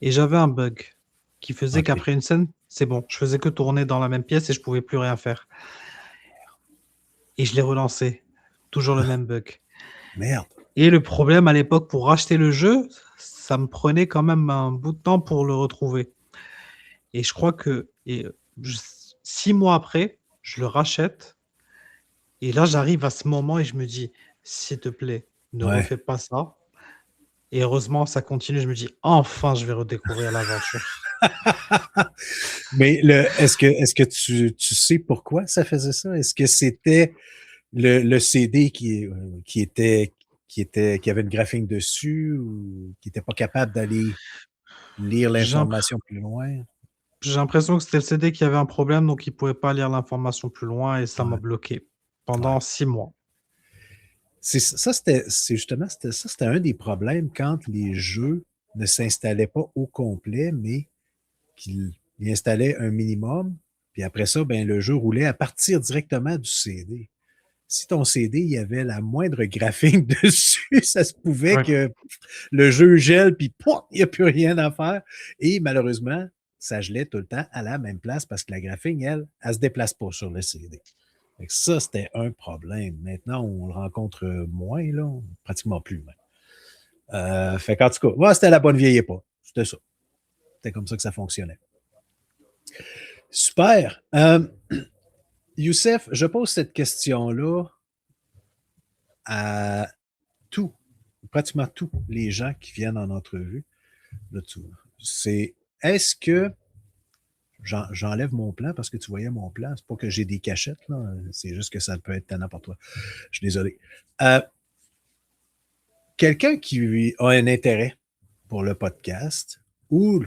et j'avais un bug qui faisait qu'après une scène, c'est bon, je faisais que tourner dans la même pièce et je pouvais plus rien faire. Et je l'ai relancé, toujours le même bug. Merde. Et le problème à l'époque, pour racheter le jeu, ça me prenait quand même un bout de temps pour le retrouver. Et je crois que 6 mois après, je le rachète. Et là, j'arrive à ce moment et je me dis, s'il te plaît, ne refais pas ça. Et heureusement, ça continue. Je me dis, enfin, je vais redécouvrir l'aventure. Mais est-ce que tu sais pourquoi ça faisait ça? Est-ce que c'était le CD qui avait une graphique dessus ou qui n'était pas capable d'aller lire l'information plus loin? J'ai l'impression que c'était le CD qui avait un problème, donc il ne pouvait pas lire l'information plus loin et ça m'a bloqué pendant 6 mois. C'était un des problèmes quand les jeux ne s'installaient pas au complet, mais qu'ils installaient un minimum, puis après ça, le jeu roulait à partir directement du CD. Si ton CD, il y avait la moindre graphique dessus, ça se pouvait que le jeu gèle, puis il n'y a plus rien à faire. Et malheureusement, ça gelait tout le temps à la même place parce que la graphique, elle ne se déplace pas sur le CD. Fait que ça, c'était un problème. Maintenant, on le rencontre moins, là, pratiquement plus même. Fait qu'en tout cas, c'était la bonne vieille époque. C'était ça. C'était comme ça que ça fonctionnait. Super. Youssef, je pose cette question-là à pratiquement tous les gens qui viennent en entrevue. C'est, est-ce que, j'enlève mon plan parce que tu voyais mon plan, c'est pas que j'ai des cachettes, là, c'est juste que ça peut être tannant pour toi. Je suis désolé. quelqu'un qui a un intérêt pour le podcast ou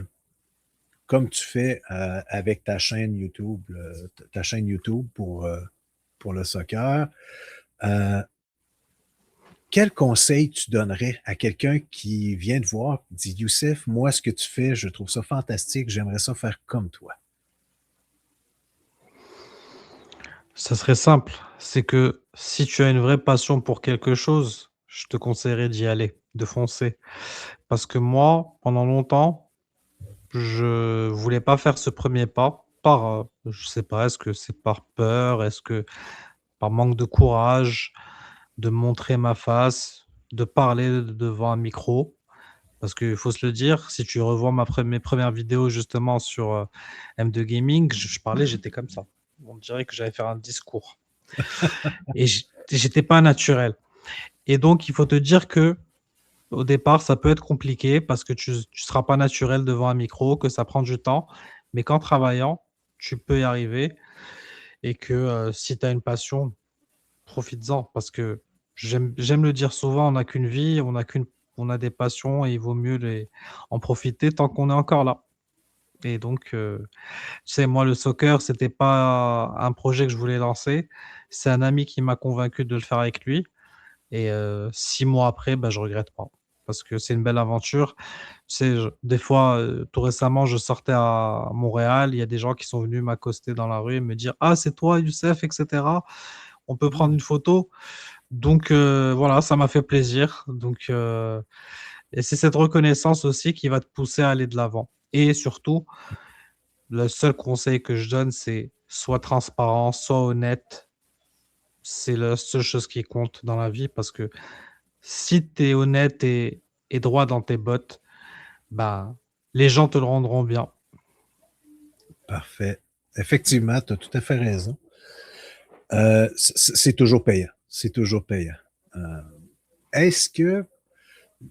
comme tu fais avec ta chaîne YouTube pour le soccer, quel conseil tu donnerais à quelqu'un qui vient te voir et dit Youssef, moi, ce que tu fais, je trouve ça fantastique, j'aimerais ça faire comme toi. Ça serait simple. C'est que si tu as une vraie passion pour quelque chose, je te conseillerais d'y aller, de foncer. Parce que moi, pendant longtemps, je voulais pas faire ce premier pas par, je sais pas, est-ce que c'est par peur? Est-ce que par manque de courage de montrer ma face, de parler devant un micro? Parce qu'il faut se le dire, si tu revois mes premières vidéos justement sur, M2 Gaming, je parlais, j'étais comme ça. On dirait que j'allais faire un discours et j'étais pas naturel et donc il faut te dire que au départ, ça peut être compliqué parce que tu seras pas naturel devant un micro, que ça prend du temps, mais qu'en travaillant, tu peux y arriver et que, si tu as une passion, profites-en parce que j'aime le dire souvent, on n'a qu'une vie, on a des passions et il vaut mieux en profiter tant qu'on est encore là et donc, tu sais, moi, le soccer, c'était pas un projet que je voulais lancer. C'est un ami qui m'a convaincu de le faire avec lui et 6 mois après, bah, je regrette pas parce que c'est une belle aventure. Tu sais, des fois, tout récemment, je sortais à Montréal, il y a des gens qui sont venus m'accoster dans la rue et me dire: «Ah, c'est toi Youssef et cetera? On peut prendre une photo?» Donc voilà, ça m'a fait plaisir. Donc et c'est cette reconnaissance aussi qui va te pousser à aller de l'avant et surtout, le seul conseil que je donne, c'est sois transparent, sois honnête. C'est la seule chose qui compte dans la vie parce que si tu es honnête et droit dans tes bottes, bah, les gens te le rendront bien. Parfait. Effectivement, tu as tout à fait raison. C'est toujours payant. C'est toujours payant. Est-ce que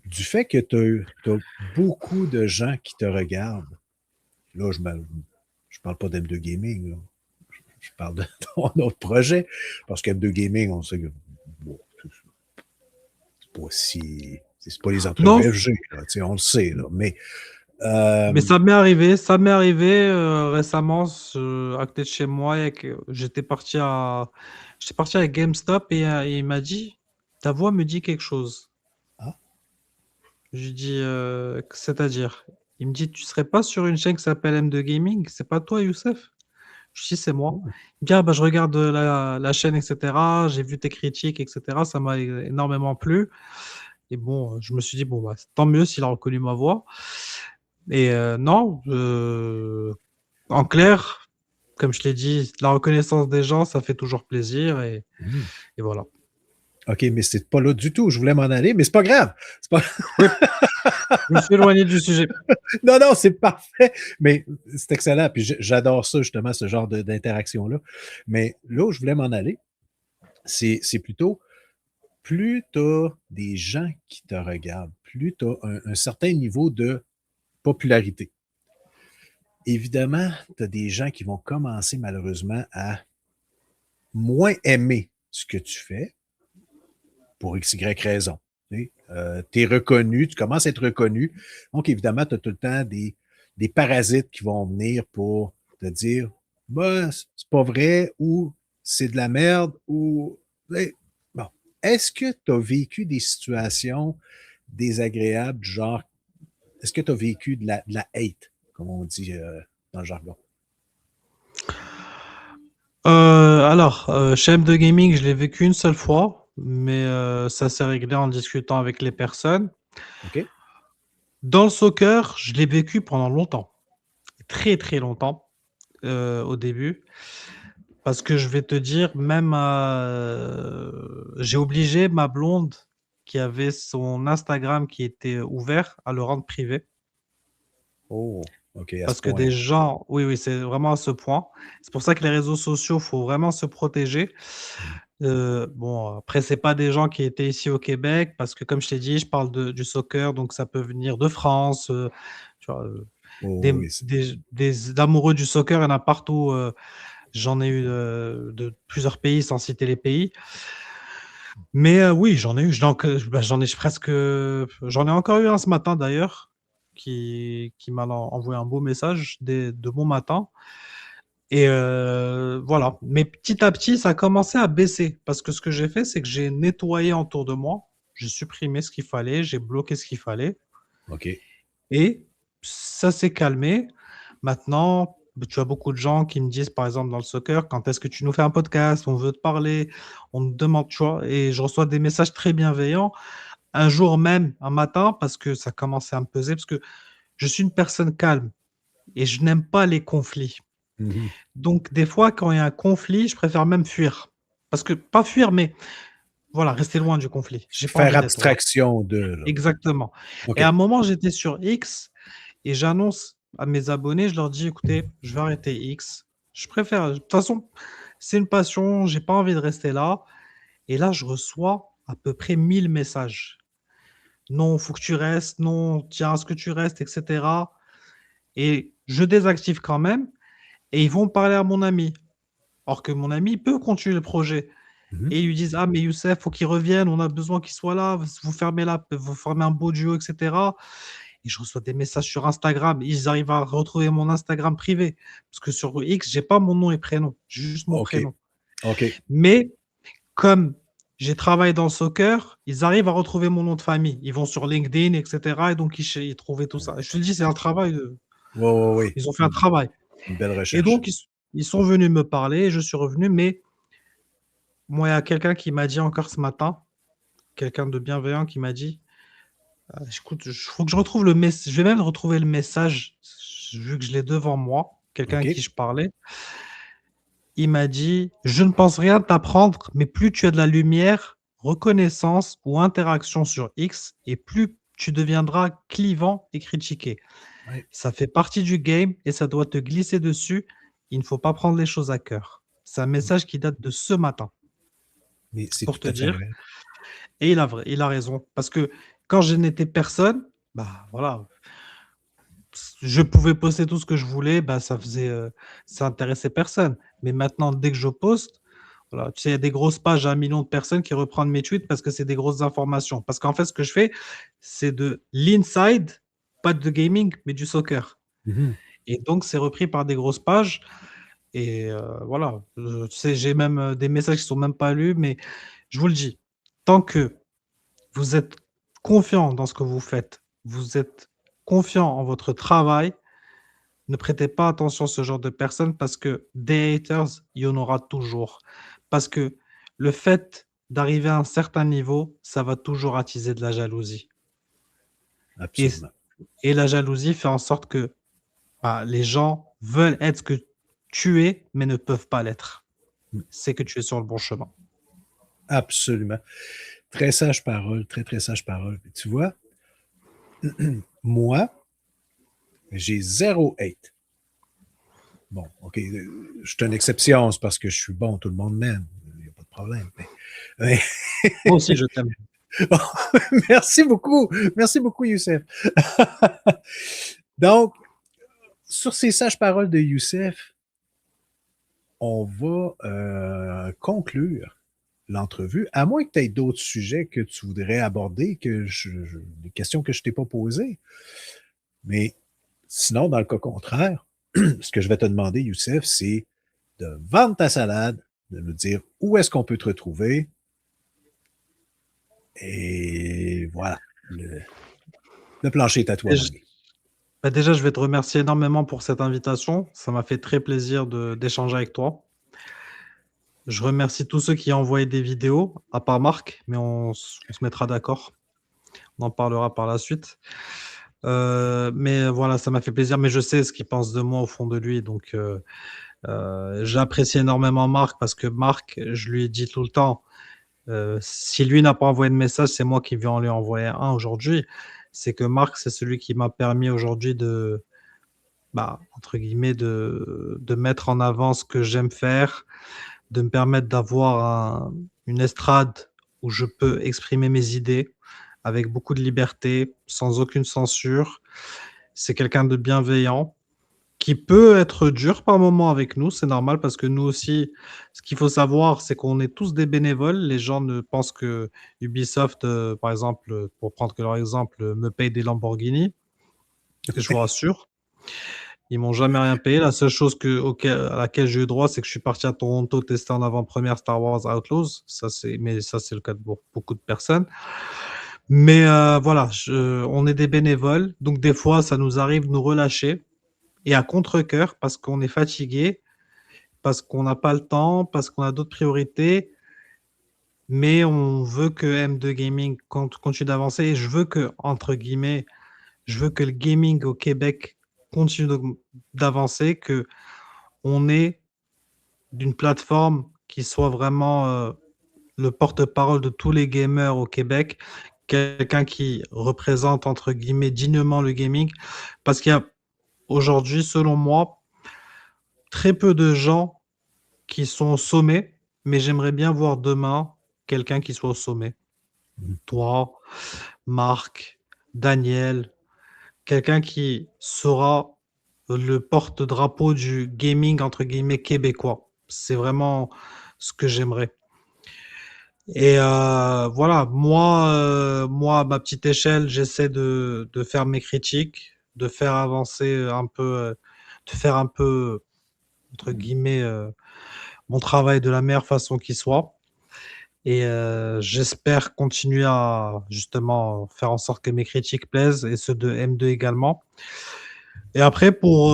du fait que tu as beaucoup de gens qui te regardent, là, je parle pas d'M2 Gaming, là. Je parle de ton autre projet, parce qu'M2 Gaming, on sait que bon, c'est pas les Non, entrevues FG, là, tu sais, on le sait, là, mais mais ça m'est arrivé, récemment à côté de chez moi et que j'étais parti à GameStop et il m'a dit: «Ta voix me dit quelque chose». Ah. Je lui dis: «C'est-à-dire?» Il me dit: «Tu serais pas sur une chaîne qui s'appelle M2 Gaming? C'est pas toi Youssef?» Je dis: «C'est moi». Il me dit: «Ah bah, je regarde, la chaîne et cetera, j'ai vu tes critiques et cetera, ça m'a énormément plu» et bon, je me suis dit: «Bon, bah, tant mieux s'il a reconnu ma voix» et non, en clair, comme je l'ai dit, la reconnaissance des gens, ça fait toujours plaisir et voilà. OK, mais c'est pas là du tout où je voulais m'en aller, mais c'est pas grave. C'est pas Je me suis éloigné du sujet. non, non, c'est parfait, mais c'est excellent, puis j'adore ça justement, ce genre d'interaction-là. Mais là où je voulais m'en aller, c'est plutôt plus tu as des gens qui te regardent, plus tu as un certain niveau de popularité. Évidemment, tu as des gens qui vont commencer malheureusement à moins aimer ce que tu fais pour x, y raison. Tu es reconnu, tu commences à être reconnu. Donc, évidemment, tu as tout le temps des parasites qui vont venir pour te dire bah, c'est pas vrai ou c'est de la merde ou. Bon. Est-ce que tu as vécu des situations désagréables du genre est-ce que tu as vécu de la hate, comme on dit dans le jargon? Alors, chez M2 Gaming, je l'ai vécu une seule fois, mais ça s'est réglé en discutant avec les personnes. OK? Dans le soccer, je l'ai vécu pendant longtemps, très, très longtemps, au début. Parce que je vais te dire, même, j'ai obligé ma blonde qui avait son Instagram qui était ouvert à le rendre privé. Oh, OK, à ce Parce que point-là. des gens oui, oui, c'est vraiment à ce point. C'est pour ça que les réseaux sociaux, faut vraiment se protéger. Bon, après, c'est pas des gens qui étaient ici au Québec parce que comme je t'ai dit, je parle du soccer, donc ça peut venir de France, tu vois? Oh, Des oui, des amoureux du soccer, il y en a partout, j'en ai eu, de plusieurs pays sans citer les pays. Mais oui, j'en ai eu. J'en ai presque. J'en ai encore eu un ce matin d'ailleurs, qui m'a envoyé un beau message de bon matin. Et voilà. Mais petit à petit, ça a commencé à baisser. Parce que ce que j'ai fait, c'est que j'ai nettoyé autour de moi. J'ai supprimé ce qu'il fallait. J'ai bloqué ce qu'il fallait. OK. Et ça s'est calmé. Maintenant, tu as beaucoup de gens qui me disent, par exemple, dans le soccer, quand est-ce que tu nous fais un podcast? On veut te parler, on te demande, tu vois, et je reçois des messages très bienveillants. Un jour même, un matin, parce que ça commençait à me peser, parce que je suis une personne calme et je n'aime pas les conflits. Mhm. Donc, des fois, quand il y a un conflit, je préfère même fuir. Parce que, pas fuir, mais voilà, rester loin du conflit. J'ai pas Faire envie d'être là. abstraction de. Là. Exactement. OK. Et à un moment, j'étais sur X et j'annonce à mes abonnés, je leur dis, écoutez, je vais arrêter X. Je préfère, de toute façon, c'est une passion, j'ai pas envie de rester là. Et là, je reçois à peu près 1000 messages. Non, faut que tu restes, non, tiens à ce que tu restes, etc. Et je désactive quand même. Et ils vont parler à mon ami. Or que mon ami peut continuer le projet. Mhm. Et ils lui disent, ah, mais Youssef, faut qu'il revienne, on a besoin qu'il soit là, vous formez un beau duo, etc. Et je reçois des messages sur Instagram. Ils arrivent à retrouver mon Instagram privé. Parce que sur X, j'ai pas mon nom et prénom. J'ai juste mon OK. prénom. OK. Mais comme j'ai travaillé dans le soccer, ils arrivent à retrouver mon nom de famille. Ils vont sur LinkedIn, etc. Et donc, ils trouvaient tout ça. Et je te dis, c'est un travail. Oui. Ils ont fait un travail. Une belle Et recherche. donc, ils sont venus me parler. Et je suis revenu. Mais moi, il y a quelqu'un qui m'a dit encore ce matin, quelqu'un de bienveillant qui m'a dit, écoute, il faut que je retrouve le message. Je vais même retrouver le message, vu que je l'ai devant moi, quelqu'un OK. à qui je parlais. Il m'a dit, je ne pense rien t'apprendre, mais plus tu as de la lumière, reconnaissance ou interaction sur X, et plus tu deviendras clivant et critiqué. Ouais. Ça fait partie du game et ça doit te glisser dessus. Il ne faut pas prendre les choses à cœur. C'est un message qui date de ce matin, Mais c'est pour tout te à fait dire. vrai. Et il a raison. Parce que quand je n'étais personne, bah voilà, je pouvais poster tout ce que je voulais, bah ça intéressait personne. Mais maintenant, dès que je poste, voilà, tu sais, il y a des grosses pages à 1 million de personnes qui reprennent mes tweets parce que c'est des grosses informations. Parce qu'en fait, ce que je fais, c'est de l'inside, pas de gaming, mais du soccer. Mhm. Et donc, c'est repris par des grosses pages. Et voilà, tu sais, j'ai même des messages qui sont même pas lus, mais je vous le dis, tant que vous êtes confiant dans ce que vous faites, vous êtes confiant en votre travail, ne prêtez pas attention à ce genre de personnes parce que des haters, il y en aura toujours. Parce que le fait d'arriver à un certain niveau, ça va toujours attiser de la jalousie. Et, Absolument. et la jalousie fait en sorte que bah, les gens veulent être ce que tu es, mais ne peuvent pas l'être. C'est que tu es sur le bon chemin. Absolument. Très sage parole, très, très sage parole. Et tu vois, moi, j'ai 0 hate. Bon, OK, je suis une exception, c'est parce que je suis bon, tout le monde m'aime. Il n'y a pas de problème. Mais... Moi aussi, je t'aime. Merci beaucoup. Merci beaucoup, Youssef. Donc, sur ces sages paroles de Youssef, on va conclure l'entrevue, à moins que tu aies d'autres sujets que tu voudrais aborder, des questions que je ne t'ai pas posées. Mais sinon, dans le cas contraire, ce que je vais te demander, Youssef, c'est de vendre ta salade, de nous dire où est-ce qu'on peut te retrouver. Et voilà, le plancher est à toi. Déjà, je vais te remercier énormément pour cette invitation. Ça m'a fait très plaisir d'échanger avec toi. Je remercie tous ceux qui ont envoyé des vidéos, à part Marc, mais on se mettra d'accord. On en parlera par la suite. Mais voilà, ça m'a fait plaisir, mais je sais ce qu'il pense de moi au fond de lui. Donc, j'apprécie énormément Marc parce que Marc, je lui dis tout le temps, si lui n'a pas envoyé de message, c'est moi qui vais en lui envoyer un aujourd'hui. C'est que Marc, c'est celui qui m'a permis aujourd'hui entre guillemets, de mettre en avant ce que j'aime faire, de me permettre d'avoir une estrade où je peux exprimer mes idées avec beaucoup de liberté, sans aucune censure. C'est quelqu'un de bienveillant qui peut être dur par moment avec nous. C'est normal parce que nous aussi, ce qu'il faut savoir, c'est qu'on est tous des bénévoles. Les gens ne pensent que Ubisoft, par exemple, pour prendre que leur exemple, me paye des Lamborghini. Et je vous rassure, ils m'ont jamais rien payé. La seule chose à laquelle j'ai eu droit, c'est que je suis parti à Toronto tester en avant-première Star Wars Outlaws. Mais ça, c'est le cas de beaucoup de personnes. Mais voilà, on est des bénévoles, donc des fois, ça nous arrive de nous relâcher et à contre-cœur parce qu'on est fatigué, parce qu'on n'a pas le temps, parce qu'on a d'autres priorités, mais on veut que M2 Gaming continue d'avancer et je veux que, entre guillemets, je veux que le gaming au Québec continue d'avancer, que on ait d'une plateforme qui soit vraiment le porte-parole de tous les gamers au Québec, quelqu'un qui représente, entre guillemets, dignement le gaming, parce qu'il y a aujourd'hui, selon moi, très peu de gens qui sont au sommet, mais j'aimerais bien voir demain quelqu'un qui soit au sommet. Toi, Marc, Daniel, quelqu'un qui sera le porte-drapeau du gaming, entre guillemets, québécois. C'est vraiment ce que j'aimerais. Et voilà, moi, à ma petite échelle, j'essaie de faire mes critiques, de faire avancer un peu, de faire un peu, entre guillemets, mon travail de la meilleure façon qui soit. Et j'espère continuer à justement faire en sorte que mes critiques plaisent et ceux de M2 également. Et après, pour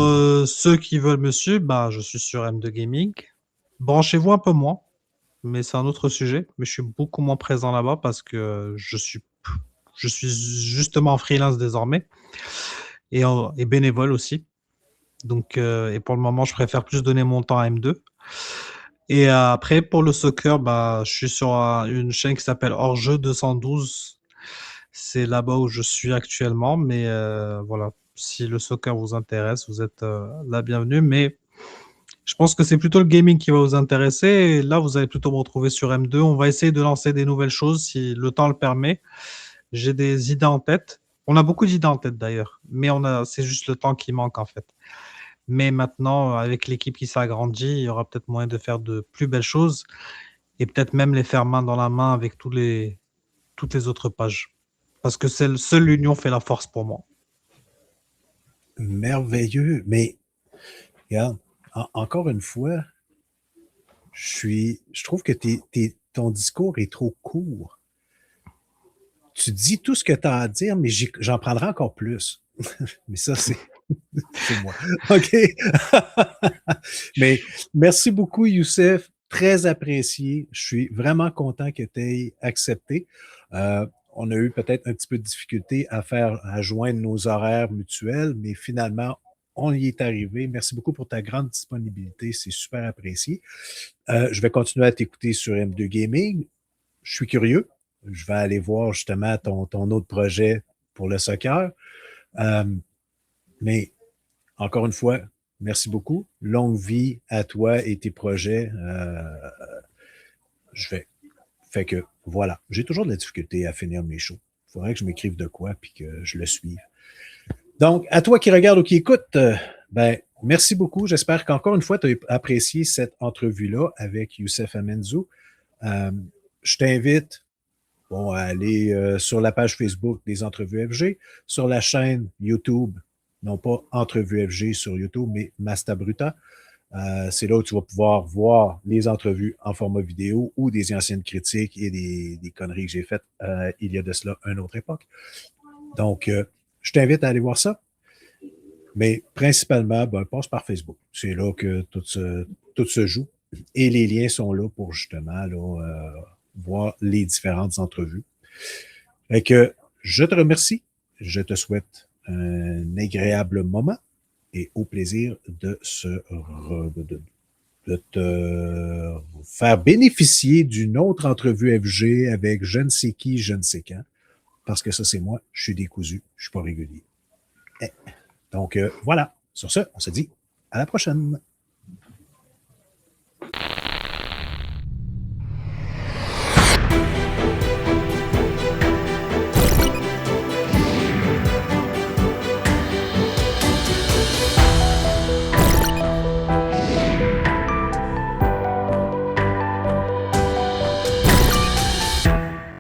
ceux qui veulent me suivre, bah, je suis sur M2 Gaming. Branchez-vous un peu moins, mais c'est un autre sujet. Mais je suis beaucoup moins présent là-bas parce que je suis justement en freelance désormais et bénévole aussi. Donc, et pour le moment, je préfère plus donner mon temps à M2. Et après, pour le soccer, bah, je suis sur une chaîne qui s'appelle Hors-jeu 212. C'est là-bas où je suis actuellement. Mais voilà, si le soccer vous intéresse, vous êtes la bienvenue. Mais je pense que c'est plutôt le gaming qui va vous intéresser. Et là, vous allez plutôt me retrouver sur M2. On va essayer de lancer des nouvelles choses si le temps le permet. J'ai des idées en tête. On a beaucoup d'idées en tête d'ailleurs, mais c'est juste le temps qui manque en fait. Mais maintenant, avec l'équipe qui s'agrandit, il y aura peut-être moyen de faire de plus belles choses et peut-être même les faire main dans la main avec toutes les autres pages. Parce que seule l'union fait la force pour moi. Merveilleux. Mais, regarde, encore une fois, je trouve que ton discours est trop court. Tu dis tout ce que tu as à dire, mais j'en prendrai encore plus. Mais ça, c'est moi. OK. Mais merci beaucoup, Youssef. Très apprécié. Je suis vraiment content que tu aies accepté. On a eu peut-être un petit peu de difficulté à joindre nos horaires mutuels, mais finalement, on y est arrivé. Merci beaucoup pour ta grande disponibilité. C'est super apprécié. Je vais continuer à t'écouter sur M2 Gaming. Je suis curieux. Je vais aller voir justement ton autre projet pour le soccer. Mais encore une fois, merci beaucoup. Longue vie à toi et tes projets. Fait que voilà, j'ai toujours de la difficulté à finir mes shows. Il faudrait que je m'écrive de quoi puis que je le suive. Donc, à toi qui regarde ou qui écoute, merci beaucoup. J'espère qu'encore une fois, tu as apprécié cette entrevue-là avec Youssef Amendzou. Je t'invite à aller sur la page Facebook des Entrevues FG, sur la chaîne YouTube, non pas Entrevues FG sur YouTube, mais Masta Bruta. C'est là où tu vas pouvoir voir les entrevues en format vidéo ou des anciennes critiques et des conneries que j'ai faites il y a de cela une autre époque. Donc, je t'invite à aller voir ça. Mais principalement, passe par Facebook. C'est là que tout se joue. Et les liens sont là pour justement voir les différentes entrevues. Fait que je te remercie. Je te souhaite un agréable moment et au plaisir de te faire bénéficier d'une autre entrevue FG avec je ne sais qui, je ne sais quand. Parce que ça, c'est moi. Je suis décousu. Je suis pas régulier. Donc, voilà. Sur ce, on se dit à la prochaine.